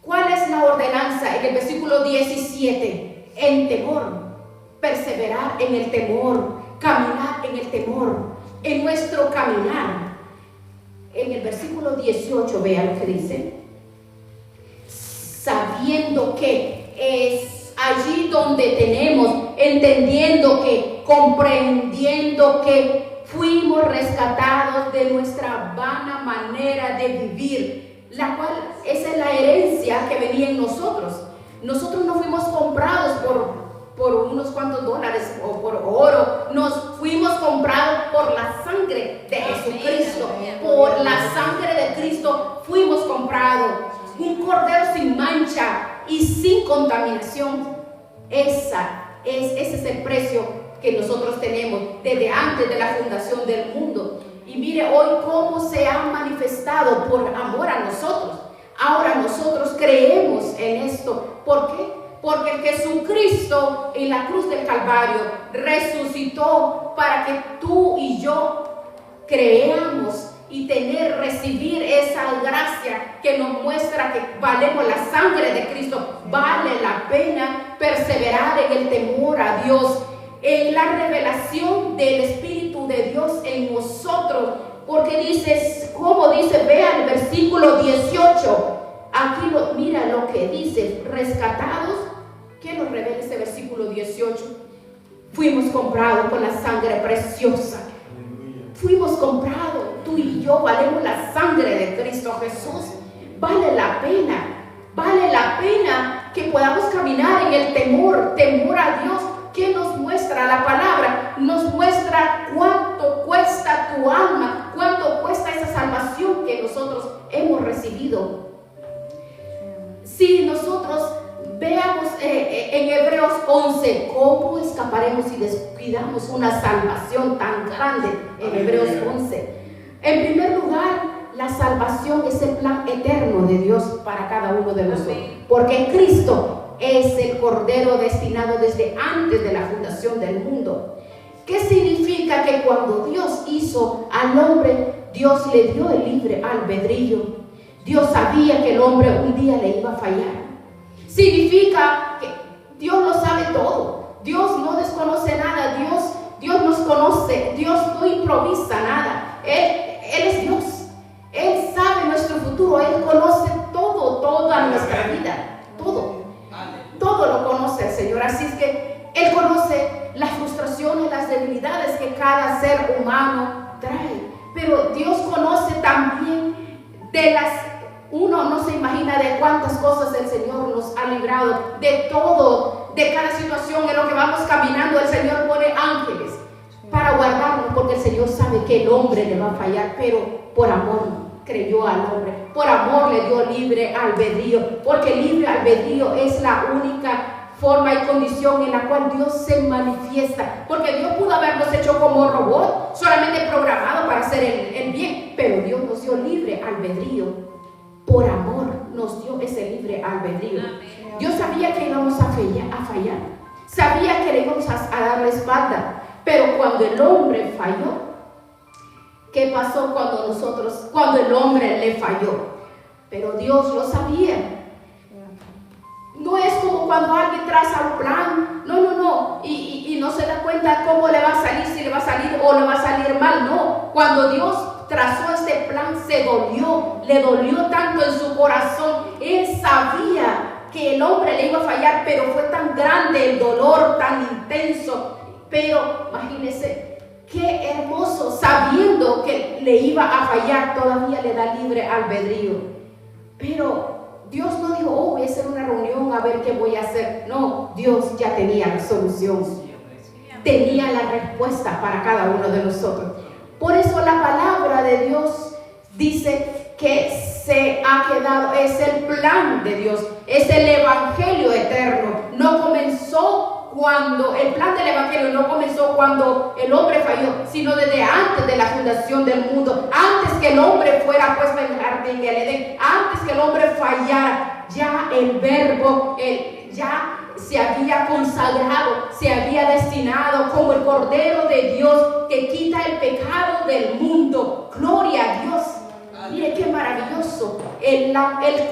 ¿Cuál es la ordenanza? En el versículo 17, en temor, perseverar en el temor, caminar en el temor, en nuestro caminar. En el versículo 18, vea lo que dice: sabiendo que es allí donde tenemos, entendiendo que, comprendiendo que fuimos rescatados de nuestra vana manera de vivir, la cual esa es la herencia que venía en nosotros. Nosotros no fuimos comprados por unos cuantos dólares o por oro. Nos fuimos comprados por la sangre de Jesucristo. Por la sangre de Cristo fuimos comprados. Un cordero sin mancha y sin contaminación. Ese es el precio que nosotros tenemos desde antes de la fundación del mundo. Y mire hoy cómo se ha manifestado por amor a nosotros. Ahora nosotros creemos en esto. ¿Por qué? Porque Jesucristo en la cruz del Calvario resucitó para que tú y yo creamos y recibir esa gracia que nos muestra que valemos la sangre de Cristo. Vale la pena perseverar en el temor a Dios, en la revelación del Espíritu de Dios en nosotros, porque dice, como dice, vea el versículo 18, aquí mira lo que dice, rescatados. ¿Qué nos revela ese versículo 18? Fuimos comprados con la sangre preciosa. Fuimos comprados, tú y yo valemos la sangre de Cristo Jesús. Vale la pena que podamos caminar en el temor a Dios. ¿Qué nos muestra la palabra? Nos muestra cuánto cuesta tu alma, cuánto cuesta esa salvación que nosotros hemos recibido. Si nosotros veamos en Hebreos 11, ¿cómo escaparemos si descuidamos una salvación tan grande? En Hebreos 11. En primer lugar, la salvación es el plan eterno de Dios para cada uno de nosotros. Porque Cristo es el Cordero destinado desde antes de la fundación del mundo. ¿Qué significa? Que cuando Dios hizo al hombre, Dios le dio el libre albedrío. Dios sabía que el hombre un día le iba a fallar. Significa que Dios lo sabe todo. Dios no desconoce nada. Dios nos conoce. Dios no improvisa nada. Él es Dios. Él sabe nuestro futuro. Él conoce toda nuestra vida. Todo lo conoce el Señor. Así es que Él conoce las frustraciones, las debilidades que cada ser humano trae. Pero Dios conoce también uno no se imagina de cuántas cosas el Señor nos ha librado, de todo, de cada situación en lo que vamos caminando. El Señor pone ángeles para guardarnos, porque el Señor sabe que el hombre le va a fallar, pero por amor creyó al hombre, por amor le dio libre albedrío, porque libre albedrío es la única forma y condición en la cual Dios se manifiesta. Porque Dios pudo habernos hecho como robot, solamente programado para hacer el bien, pero Dios nos dio libre albedrío. Por amor nos dio ese libre albedrío. Dios sabía que íbamos a fallar, sabía que le íbamos a dar la espalda, pero cuando el hombre falló, ¿qué pasó cuando el hombre le falló? Pero Dios lo sabía. No es como cuando alguien traza un plan, no, y no se da cuenta cómo le va a salir, si le va a salir o le va a salir mal. No, cuando Dios trazó este plan, le dolió tanto en su corazón. Él sabía que el hombre le iba a fallar, pero fue tan grande el dolor, tan intenso. Pero imagínense, qué hermoso, sabiendo que le iba a fallar, todavía le da libre albedrío. Pero Dios no dijo, voy a hacer una reunión a ver qué voy a hacer. No, Dios ya tenía la solución, tenía la respuesta para cada uno de nosotros. Por eso la palabra de Dios dice que se ha quedado, es el plan de Dios, es el evangelio eterno. No comenzó cuando, el plan del evangelio no comenzó cuando el hombre falló, sino desde antes de la fundación del mundo, antes que el hombre fuera puesto en el jardín del Edén, antes que el hombre fallara, ya el verbo, ya se había consagrado, se había destinado como el Cordero de Dios que quita el pecado del mundo. Gloria a Dios. Mire qué maravilloso. El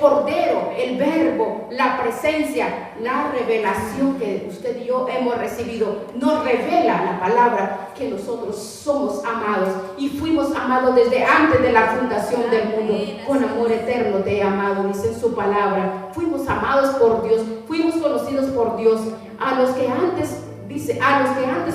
Cordero, el Verbo, la presencia, la revelación que usted y yo hemos recibido, nos revela la palabra que nosotros somos amados y fuimos amados desde antes de la fundación del mundo. Con amor eterno te he amado, dice en su palabra. Fuimos amados por Dios, fuimos conocidos por Dios. A los que antes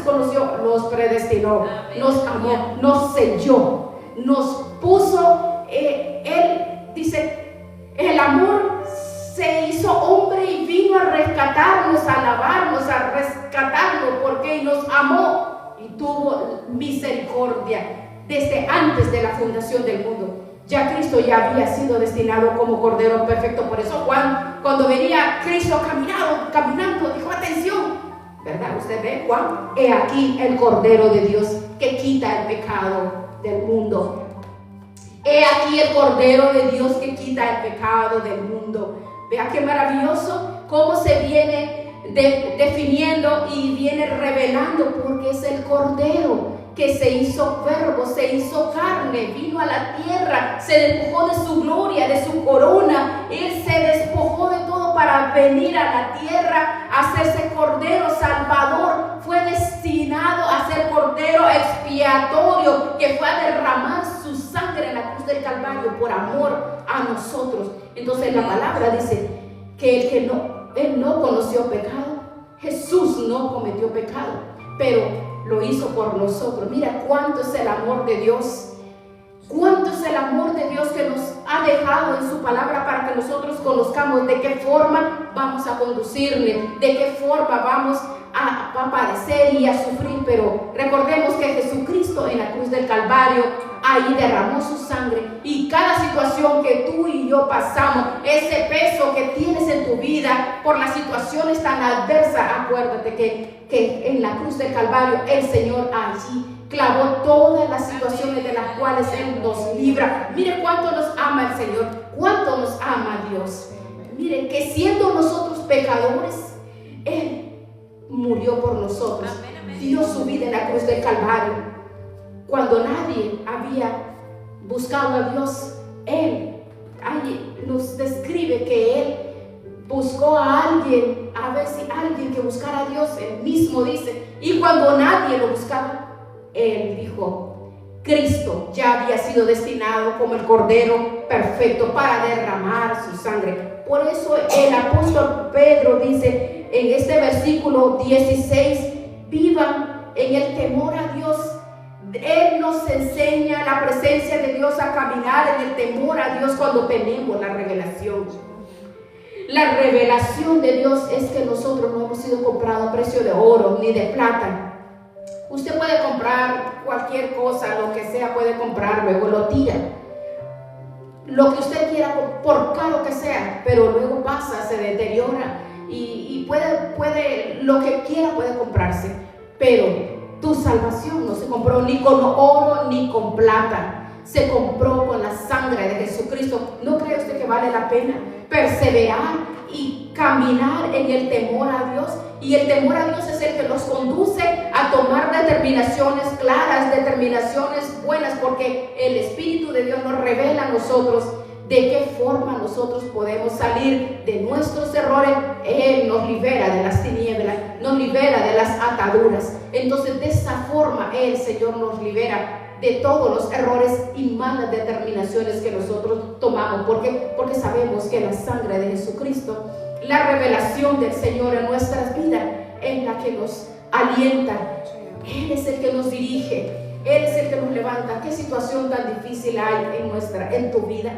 conoció, los predestinó, nos amó, nos selló, nos puso. Él dice, el amor se hizo hombre y vino a rescatarnos, a lavarnos, a rescatarnos, porque nos amó y tuvo misericordia desde antes de la fundación del mundo. Ya Cristo ya había sido destinado como Cordero perfecto. Por eso Juan, cuando venía Cristo caminando, dijo, atención, ¿verdad? Usted ve, Juan, he aquí el Cordero de Dios que quita el pecado del mundo. He aquí el Cordero de Dios que quita el pecado del mundo. Vea qué maravilloso cómo se viene definiendo y viene revelando, porque es el Cordero que se hizo verbo, se hizo carne, vino a la tierra, se despojó de su gloria, de su corona. Él se despojó de todo para venir a la tierra, a hacerse Cordero Salvador. Fue destinado a ser Cordero expiatorio, que fue a derramar su sangre en la cruz del Calvario por amor a nosotros. Entonces la palabra dice que él no conoció pecado. Jesús no cometió pecado, pero lo hizo por nosotros. Mira cuánto es el amor de Dios. Cuánto es el amor de Dios que nos ha dejado en su palabra para que nosotros conozcamos de qué forma vamos a conducirle, de qué forma vamos a padecer y a sufrir. Pero recordemos que Jesucristo en la cruz del Calvario, ahí derramó su sangre, y cada situación que tú y yo pasamos, ese peso que tienes en tu vida por las situaciones tan adversas, acuérdate que en la cruz del Calvario el Señor allí clavó todas las situaciones de las cuales Él nos libra. Mire cuánto nos ama el Señor, cuánto nos ama Dios. Mire que siendo nosotros pecadores, Él murió por nosotros, dio su vida en la cruz del Calvario. Cuando nadie había buscado a Dios, Él ahí nos describe que Él buscó a alguien, a ver si alguien que buscara a Dios. Él mismo dice, y cuando nadie lo buscaba, Él dijo, Cristo ya había sido destinado como el Cordero perfecto para derramar su sangre. Por eso el apóstol Pedro dice en este versículo 16, vivan en el temor a Dios. Él nos enseña la presencia de Dios, a caminar en el temor a Dios cuando tenemos la revelación. La revelación de Dios es que nosotros no hemos sido comprados a precio de oro ni de plata. Usted puede comprar cualquier cosa, lo que sea, puede comprar, luego lo tira. Lo que usted quiera, por caro que sea, pero luego pasa, se deteriora y puede, lo que quiera puede comprarse. Pero tu salvación no se compró ni con oro ni con plata. Se compró con la sangre de Jesucristo. ¿No cree usted que vale la pena perseverar y caminar en el temor a Dios? Y el temor a Dios es el que nos conduce a tomar determinaciones claras, determinaciones buenas, porque el Espíritu de Dios nos revela a nosotros de qué forma nosotros podemos salir de nuestros errores. Él nos libera de las tinieblas, nos libera de las ataduras. Entonces de esa forma el Señor nos libera de todos los errores y malas determinaciones que nosotros tomamos. ¿Por qué? Porque sabemos que la sangre de Jesucristo, la revelación del Señor en nuestras vidas, es la que nos alienta. Él es el que nos dirige, Él es el que nos levanta. ¿Qué situación tan difícil hay en tu vida?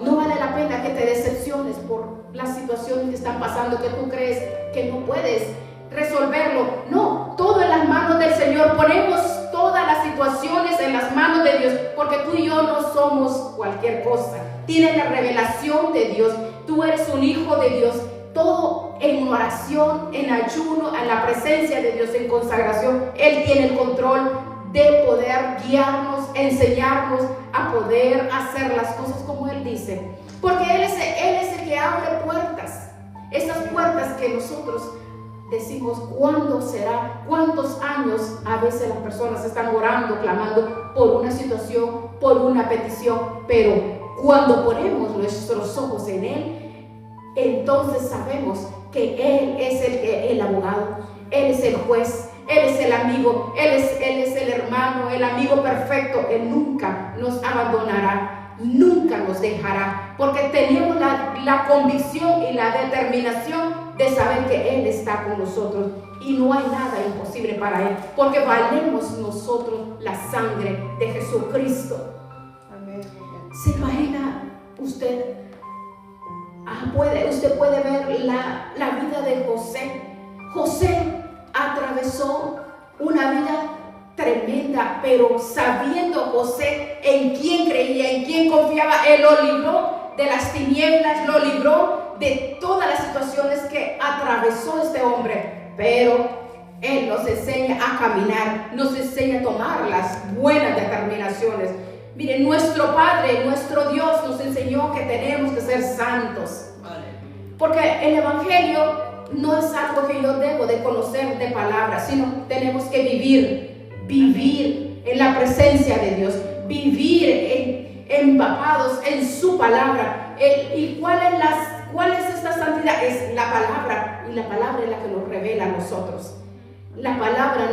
No vale la pena que te decepciones por las situaciones que están pasando, que tú crees que no puedes resolverlo. No, todo en las manos del Señor. Ponemos todas las situaciones en las manos de Dios, porque tú y yo no somos cualquier cosa. Tienes la revelación de Dios. Tú eres un hijo de Dios. Todo en oración, en ayuno, en la presencia de Dios, en consagración. Él tiene el control de poder guiarnos, enseñarnos a poder hacer las cosas como Él dice. Porque Él es el que abre puertas. Esas puertas que nosotros decimos, ¿cuándo será? ¿Cuántos años? A veces las personas están orando, clamando por una situación, por una petición, pero cuando ponemos nuestros ojos en Él, entonces sabemos que Él es el abogado, Él es el juez, Él es el amigo, Él es el hermano, el amigo perfecto. Él nunca nos abandonará, nunca nos dejará, porque tenemos la convicción y la determinación de saber que Él está con nosotros y no hay nada imposible para Él, porque valemos nosotros la sangre de Jesucristo. Amén. ¿Se imagina usted? Usted puede ver la vida de José. José atravesó una vida tremenda, pero sabiendo José en quién creía, en quién confiaba, Él lo libró de las tinieblas, lo libró de todas las situaciones que atravesó este hombre. pero Él nos enseña a caminar, nos enseña a tomar las buenas determinaciones. Miren, nuestro Padre, nuestro Dios nos enseñó que tenemos que ser santos. Porque el Evangelio no es algo que yo debo de conocer de palabras, sino tenemos que vivir en la presencia de Dios, vivir empapados en su palabra. ¿Y cuál es esta santidad? Es la palabra, y la palabra es la que nos revela a nosotros. La palabra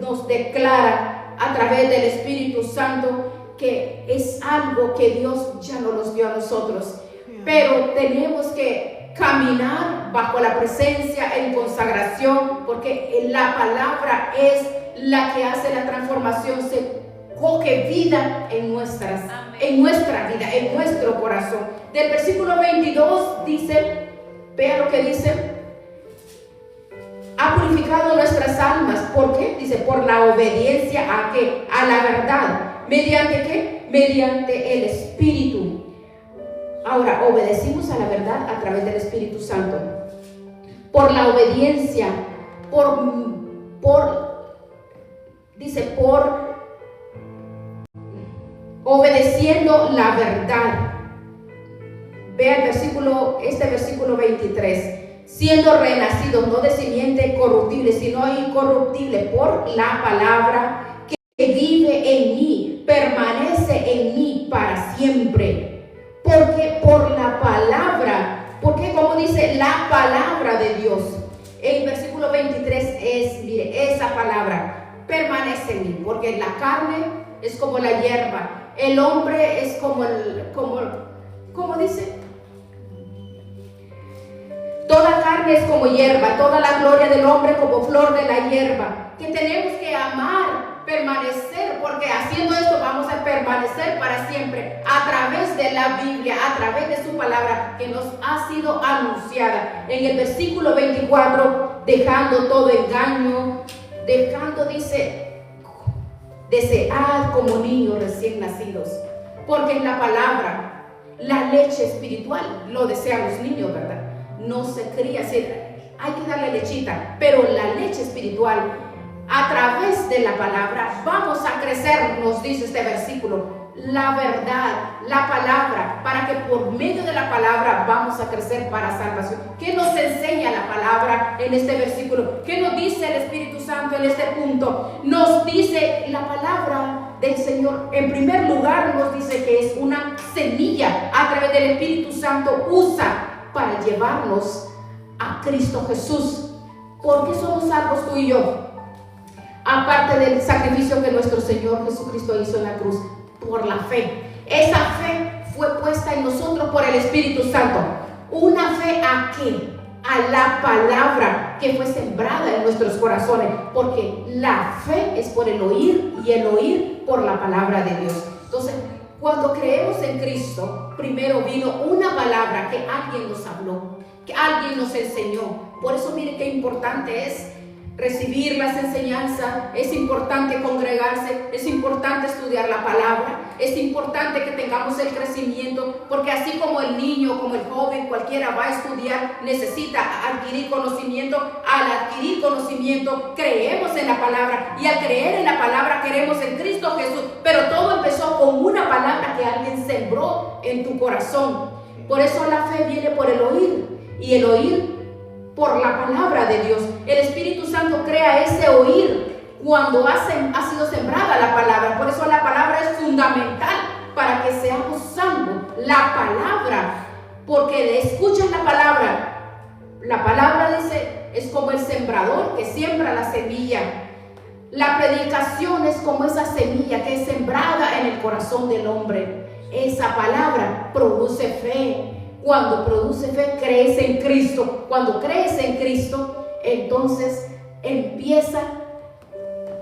nos declara a través del Espíritu Santo que es algo que Dios ya no nos dio a nosotros, pero tenemos que caminar bajo la presencia en consagración, porque la palabra es la que hace la transformación, se coge vida en nuestra vida, en nuestro corazón. Del versículo 22 dice, vea lo que dice: ha purificado nuestras almas. ¿Por qué? Dice, por la obediencia a ¿qué? A la verdad. ¿Mediante qué? Mediante el Espíritu. Ahora, obedecimos a la verdad a través del Espíritu Santo. Por la obediencia, dice, obedeciendo la verdad. Vea este versículo 23. Siendo renacidos, no de simiente corruptible, sino incorruptible, por la palabra que vive en mí, permanece en mí para siempre. Porque por la palabra, porque como dice la palabra de Dios, el versículo 23 es, mire, esa palabra permanece en mí, porque la carne es como la hierba, el hombre es como dice, toda carne es como hierba, toda la gloria del hombre como flor de la hierba, que tenemos que amar, permanecer, porque haciendo esto vamos a permanecer para siempre a través de la Biblia, a través de su palabra que nos ha sido anunciada. En el versículo 24, dejando todo engaño, dice, desead como niños recién nacidos, porque en la palabra, la leche espiritual lo desean los niños, ¿verdad? No se cría, hay que darle lechita, pero la leche espiritual, a través de la palabra, vamos a crecer, nos dice este versículo, la verdad, la palabra, para que por medio de la palabra vamos a crecer para salvación. ¿Qué nos enseña la palabra en este versículo? ¿Qué nos dice el Espíritu Santo en este punto? Nos dice la palabra del Señor, en primer lugar nos dice que es una semilla a través del Espíritu Santo usa para llevarnos a Cristo Jesús. ¿Por qué somos salvos tú y yo? Aparte del sacrificio que nuestro Señor Jesucristo hizo en la cruz, por la fe. Esa fe fue puesta en nosotros por el Espíritu Santo. ¿Una fe a qué? A la palabra que fue sembrada en nuestros corazones, porque la fe es por el oír y el oír por la palabra de Dios. Entonces, cuando creemos en Cristo, primero vino una palabra que alguien nos habló, que alguien nos enseñó. Por eso mire qué importante es recibir las enseñanzas, es importante congregarse, es importante estudiar la palabra, es importante que tengamos el crecimiento, porque así como el niño, como el joven, cualquiera va a estudiar, necesita adquirir conocimiento. Al adquirir conocimiento, creemos en la palabra, y al creer en la palabra, creemos en Cristo Jesús. Pero todo empezó con una palabra que alguien sembró en tu corazón. Por eso la fe viene por el oír, y el oír por la palabra de Dios. El Espíritu Santo crea ese oír cuando ha sido sembrada la palabra. Por eso la palabra es fundamental para que seamos salvos. La palabra, porque escuchas la palabra dice, es como el sembrador que siembra la semilla. La predicación es como esa semilla que es sembrada en el corazón del hombre. Esa palabra produce fe. Cuando produce fe, crees en Cristo. Cuando crees en Cristo, entonces empieza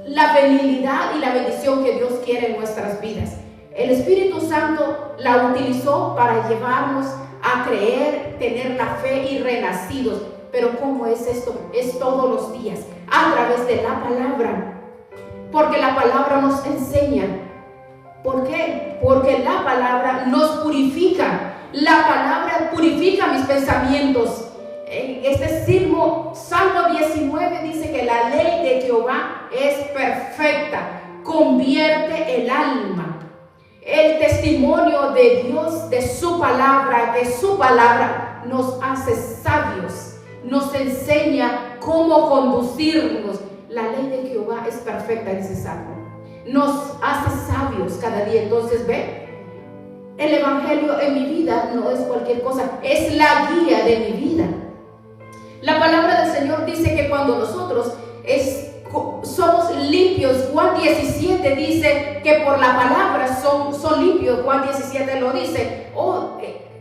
la benignidad y la bendición que Dios quiere en nuestras vidas. El Espíritu Santo la utilizó para llevarnos a creer, tener la fe y renacidos. Pero ¿cómo es esto? Es todos los días, a través de la palabra. Porque la palabra nos enseña. ¿Por qué? Porque la palabra nos purifica. La palabra purifica mis pensamientos. en este Salmo 19 dice que la ley de Jehová es perfecta, convierte el alma. El testimonio de Dios, de su palabra nos hace sabios, nos enseña cómo conducirnos. La ley de Jehová es perfecta, dice Salmo. Nos hace sabios cada día. Entonces, ve, el evangelio en mi vida no es cualquier cosa, es la guía de mi vida. La palabra del Señor dice que cuando nosotros somos limpios, Juan 17 dice que por la palabra son limpios. Juan 17 lo dice.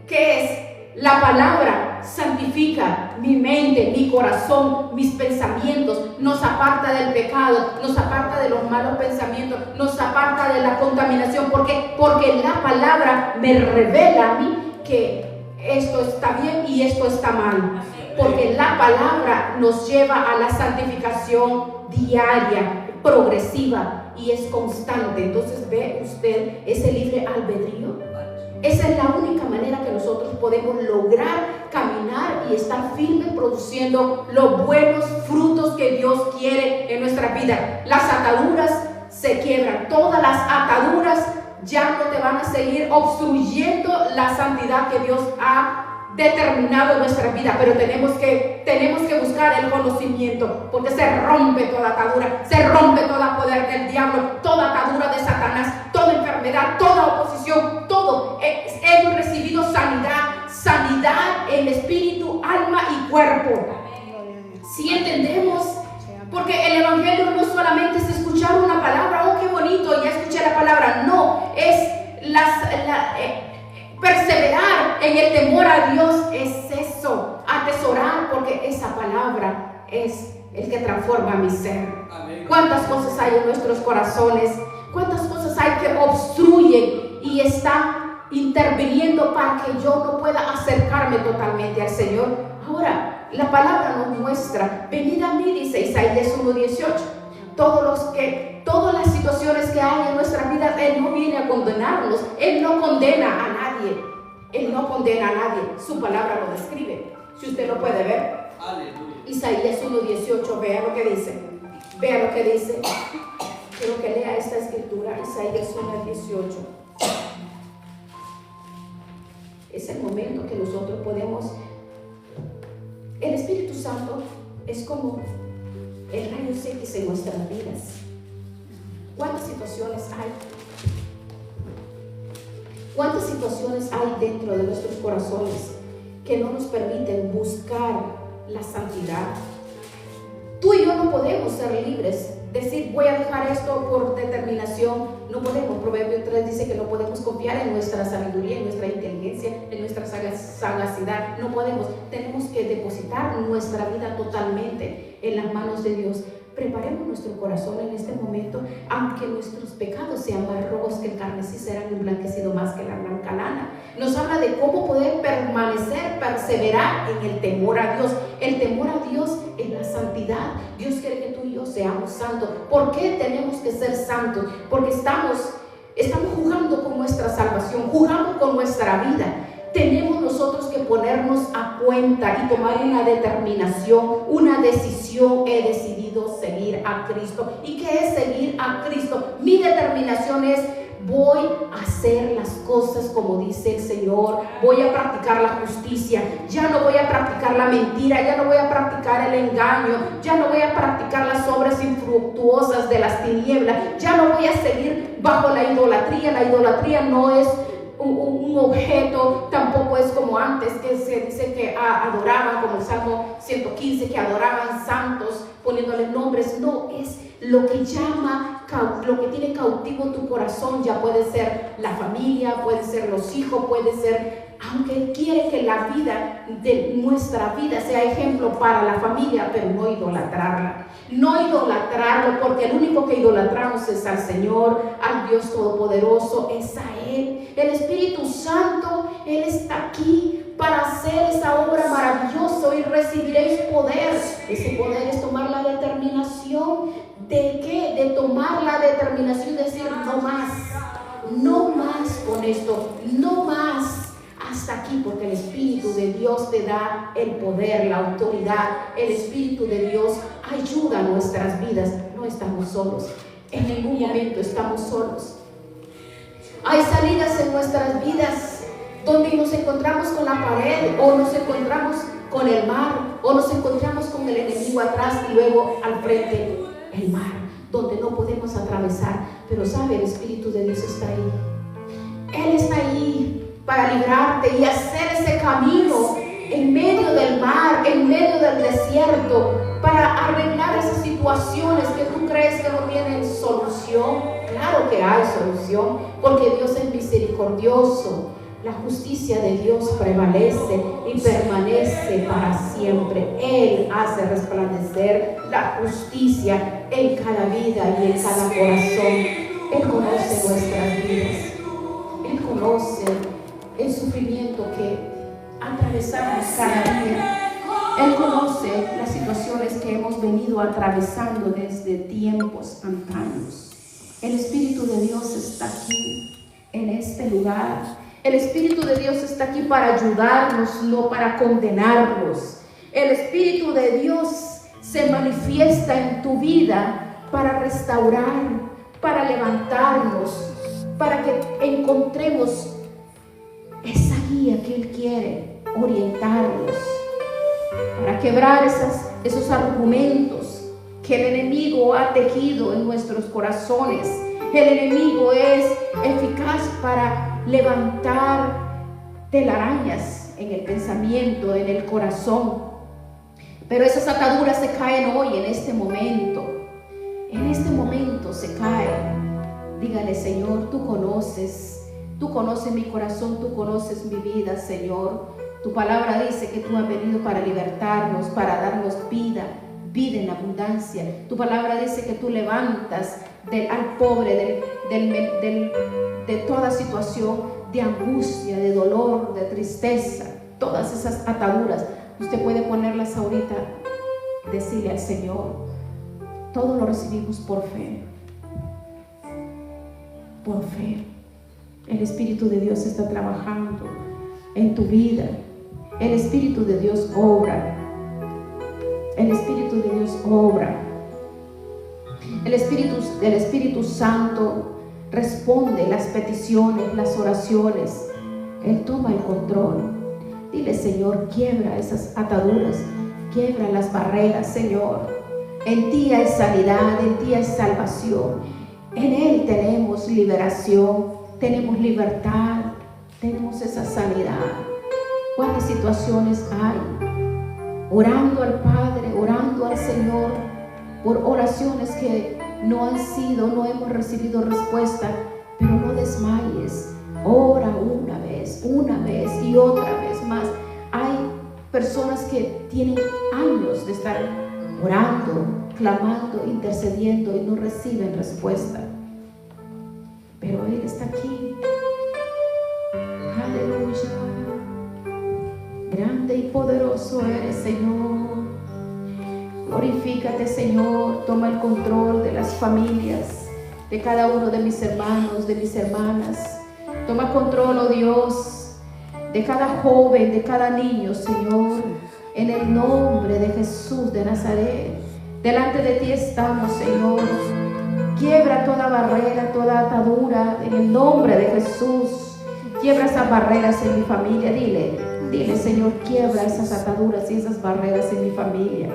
¿Qué es? La palabra santifica mi mente, mi corazón, mis pensamientos, nos aparta del pecado, nos aparta de los malos pensamientos, nos aparta de la contaminación, porque la palabra me revela a mí que esto está bien y esto está mal, porque la palabra nos lleva a la santificación diaria, progresiva y es constante. Entonces, ve usted ese libre albedrío. Esa es la única manera que nosotros podemos lograr caminar y estar firmes produciendo los buenos frutos que Dios quiere en nuestra vida. Las ataduras se quiebran. Todas las ataduras ya no te van a seguir obstruyendo la santidad que Dios ha determinado en nuestra vida, pero tenemos que buscar el conocimiento, porque se rompe toda atadura, se rompe todo poder del diablo, toda atadura de Satanás, toda enfermedad, toda oposición, todo. Hemos recibido sanidad en espíritu, alma y cuerpo. Si entendemos, porque el evangelio no solamente es escuchar una palabra, qué bonito, ya escuché la palabra, no, es perseverar en el temor a Dios, es eso, atesorar, porque esa palabra es el que transforma mi ser. Amén. ¿Cuántas cosas hay en nuestros corazones? ¿Cuántas cosas hay que obstruyen y están interviniendo para que yo no pueda acercarme totalmente al Señor? Ahora, la palabra nos muestra, venid a mí, dice Isaías 1:18. Todas las situaciones que hay en nuestra vida, Él no viene a condenarnos, Él no condena a nadie, Él no condena a nadie, su palabra lo describe. Si usted lo puede ver, aleluya. Isaías 1:18, vea lo que dice, quiero que lea esta escritura, Isaías 1:18. Es el momento que nosotros podemos, el Espíritu Santo es como el rayos X en nuestras vidas. ¿Cuántas situaciones hay? ¿Cuántas situaciones hay dentro de nuestros corazones que no nos permiten buscar la santidad? Tú y yo no podemos ser libres, decir voy a dejar esto por determinación. No podemos. Proverbios 3 dice que no podemos confiar en nuestra sabiduría, en nuestra inteligencia, en nuestra sagacidad. No podemos. Tenemos que depositar nuestra vida totalmente en las manos de Dios. Preparemos nuestro corazón en este momento, aunque nuestros pecados sean más rojos que el carmesí, serán emblanquecidos más que la blanca lana. Nos habla de cómo poder perseverar en el temor a Dios. El temor a Dios en la santidad. Dios quiere que tú y yo seamos santos. ¿Por qué tenemos que ser santos? Porque estamos jugando con nuestra salvación, jugando con nuestra vida. Tenemos nosotros que ponernos a cuenta y tomar una determinación, una decisión. He decidido seguir a Cristo. ¿Y qué es seguir a Cristo? Mi determinación es: voy a hacer las cosas como dice el Señor, voy a practicar la justicia, ya no voy a practicar la mentira, ya no voy a practicar el engaño, ya no voy a practicar las obras infructuosas de las tinieblas, ya no voy a seguir bajo la idolatría. La idolatría no es un objeto, tampoco es como antes, que se dice que adoraban, como el Salmo 115, que adoraban santos poniéndoles nombres. No, es lo que lo que tiene cautivo tu corazón. Ya puede ser la familia, puede ser los hijos, puede ser, aunque Él quiere que la vida de nuestra vida sea ejemplo para la familia, pero no idolatrarla. No idolatrarlo, porque el único que idolatramos es al Señor, al Dios Todopoderoso, es a Él. El Espíritu Santo, Él está aquí para hacer esa obra maravillosa y recibiréis poder. Ese poder es tomar la determinación. ¿De qué? De tomar la determinación de decir no más con esto, no más hasta aquí, porque el Espíritu de Dios te da el poder, la autoridad. El Espíritu de Dios ayuda a nuestras vidas. No estamos solos. En ningún momento estamos solos. Hay salidas en nuestras vidas donde nos encontramos con la pared, o nos encontramos con el mar, o nos encontramos con el enemigo atrás y luego al frente el mar, donde no podemos atravesar. Pero sabe, el Espíritu de Dios está ahí. Él está ahí para librarte y hacer ese camino en medio del mar, en medio del desierto, para arreglar esas situaciones que tú crees que no tienen solución. Claro que hay solución, porque Dios es misericordioso. La justicia de Dios prevalece y permanece para siempre. Él hace resplandecer la justicia en cada vida y en cada corazón. Él conoce nuestras vidas. Él conoce el sufrimiento que atravesamos cada día. Él conoce las situaciones que hemos venido atravesando desde tiempos antaños. El Espíritu de Dios está aquí, en este lugar. El Espíritu de Dios está aquí para ayudarnos, no para condenarnos. El Espíritu de Dios se manifiesta en tu vida para restaurar, para levantarnos, para que encontremos esa guía que Él quiere orientarnos, para quebrar esos argumentos que el enemigo ha tejido en nuestros corazones. El enemigo es eficaz para levantar telarañas en el pensamiento, en el corazón. Pero esas ataduras se caen hoy, en este momento. En este momento se caen. Dígale: Señor, tú conoces mi corazón, tú conoces mi vida, Señor. Tu palabra dice que tú has venido para libertarnos, para darnos vida en abundancia. Tu palabra dice que tú levantas al pobre de toda situación de angustia, de dolor, de tristeza. Todas esas ataduras, usted puede ponerlas ahorita, decirle al Señor. Todo lo recibimos por fe. Por fe. El Espíritu de Dios está trabajando en tu vida. El Espíritu de Dios obra. El Espíritu de Dios obra. El Espíritu Santo responde las peticiones, las oraciones. Él toma el control. Dile: Señor, quiebra esas ataduras, quiebra las barreras, Señor. En ti hay sanidad, en ti hay salvación. En Él tenemos liberación, tenemos libertad, tenemos esa sanidad. ¿Cuántas situaciones hay? Orando al Padre, orando al Señor por oraciones que no hemos recibido respuesta. Pero no desmayes. Ora una vez y otra vez más. Hay personas que tienen años de estar orando, clamando, intercediendo y no reciben respuesta. Pero Él está aquí. Aleluya. Grande y poderoso eres, Señor. Glorifícate, Señor. Toma el control de las familias, de cada uno de mis hermanos, de mis hermanas. Toma control, oh Dios, de cada joven, de cada niño, Señor. En el nombre de Jesús de Nazaret, delante de ti estamos, Señor. Quiebra toda barrera, toda atadura, en el nombre de Jesús. Quiebra esas barreras en mi familia. Dile, Señor, quiebra esas ataduras y esas barreras en mi familia.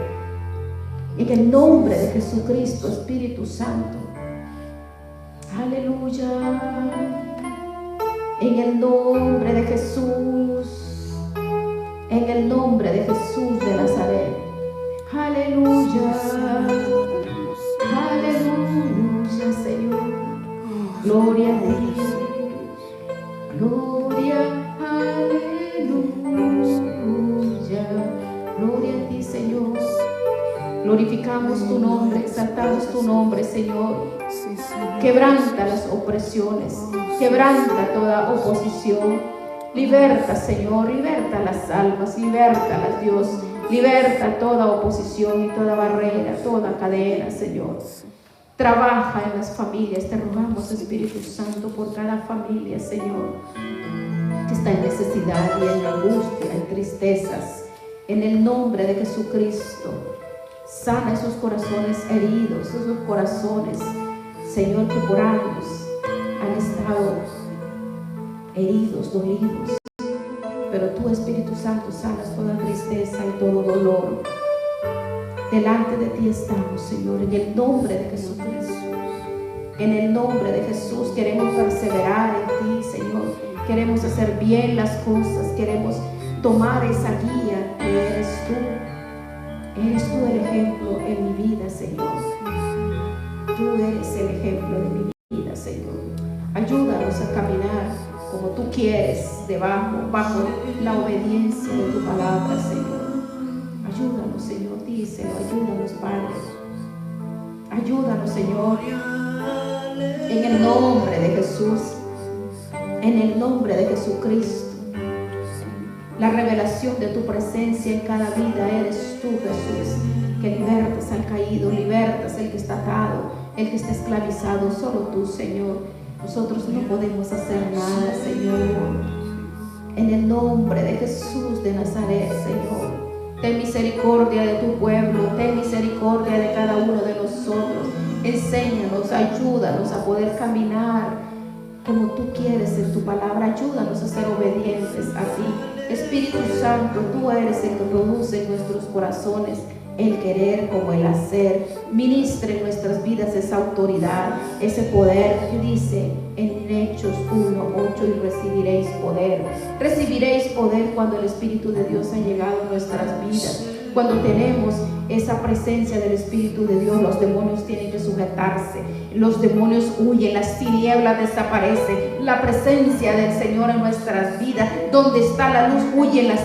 En el nombre de Jesucristo, Espíritu Santo. Aleluya. En el nombre de Jesús. En el nombre de Jesús de Nazaret. Aleluya. Aleluya, Señor. Gloria a ti. Gloria, aleluya. Gloria a ti, Señor. Glorificamos tu nombre, exaltamos tu nombre, Señor. Quebranta las opresiones, quebranta toda oposición. Liberta, Señor, liberta las almas, libertalas, Dios. Liberta toda oposición y toda barrera, toda cadena, Señor. Trabaja en las familias. Te rogamos, Espíritu Santo, por cada familia, Señor. que está en necesidad y en angustia, en tristezas. En el nombre de Jesucristo, sana esos corazones heridos, esos corazones, Señor, que por años han estado heridos, dolidos. Pero tú, Espíritu Santo, sanas toda tristeza y todo dolor. Delante de ti estamos, Señor, en el nombre de Jesucristo. En el nombre de Jesús queremos perseverar en ti, Señor. Queremos hacer bien las cosas. Queremos tomar esa guía que eres tú. Eres tú el ejemplo en mi vida, Señor. Tú eres el ejemplo de mi vida, Señor. Ayúdanos a caminar como tú quieres, bajo la obediencia de tu palabra, Señor. Ayúdanos, Señor, díselo. Ayúdanos, Padre. Ayúdanos, Señor. En el nombre de Jesús, en el nombre de Jesucristo, la revelación de tu presencia en cada vida eres tú, Jesús, que libertas al caído, libertas al que está atado, el que está esclavizado, solo tú, Señor. Nosotros no podemos hacer nada, Señor. En el nombre de Jesús de Nazaret, Señor, ten misericordia de tu pueblo, ten misericordia de cada uno de nosotros. Enséñanos, ayúdanos a poder caminar como tú quieres en tu palabra. Ayúdanos a ser obedientes a ti. Espíritu Santo, tú eres el que produce en nuestros corazones el querer como el hacer. Ministre en nuestras vidas esa autoridad, ese poder que dice en Hechos 1:8: y recibiréis poder. Recibiréis poder cuando el Espíritu de Dios ha llegado a nuestras vidas. Cuando tenemos esa presencia del Espíritu de Dios, los demonios tienen que sujetarse, los demonios huyen, las tinieblas desaparecen, la presencia del Señor en nuestras vidas, donde está la luz huyen las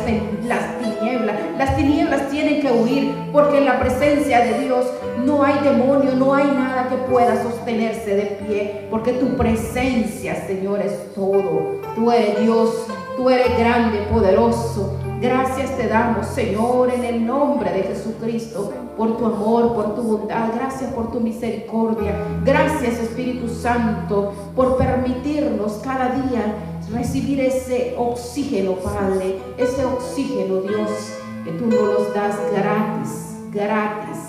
tinieblas tienen que huir, porque en la presencia de Dios no hay demonio, no hay nada que pueda sostenerse de pie, porque tu presencia, Señor, es todo. Tú eres Dios, tú eres grande, poderoso. Gracias te damos, Señor, en el nombre de Jesucristo, por tu amor, por tu bondad. Gracias por tu misericordia. Gracias, Espíritu Santo, por permitirnos cada día recibir ese oxígeno, Padre. Ese oxígeno, Dios, que tú nos los das gratis.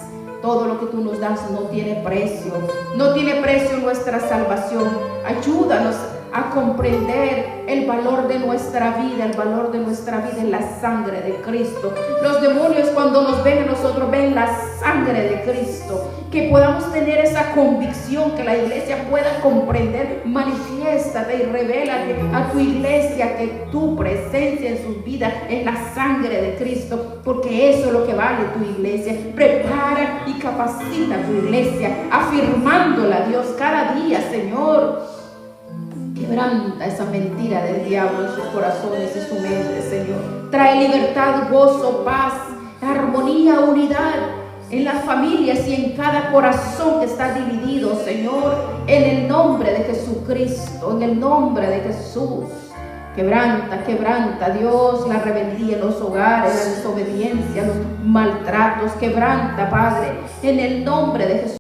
Todo lo que tú nos das no tiene precio. No tiene precio nuestra salvación. Ayúdanos a comprender el valor de nuestra vida. El valor de nuestra vida es la sangre de Cristo. Los demonios, cuando nos ven a nosotros, ven la sangre de Cristo. Que podamos tener esa convicción, que la iglesia pueda comprender. Manifiéstate y revélate a tu iglesia que tu presencia en sus vidas es la sangre de Cristo, porque eso es lo que vale tu iglesia. Prepara y capacita tu iglesia, afirmándola, Dios, cada día, Señor. Quebranta esa mentira del diablo en sus corazones y su mente, Señor. Trae libertad, gozo, paz, armonía, unidad en las familias y en cada corazón que está dividido, Señor. En el nombre de Jesucristo, en el nombre de Jesús. Quebranta, Dios, la rebeldía en los hogares, la desobediencia, los maltratos. Quebranta, Padre, en el nombre de Jesús.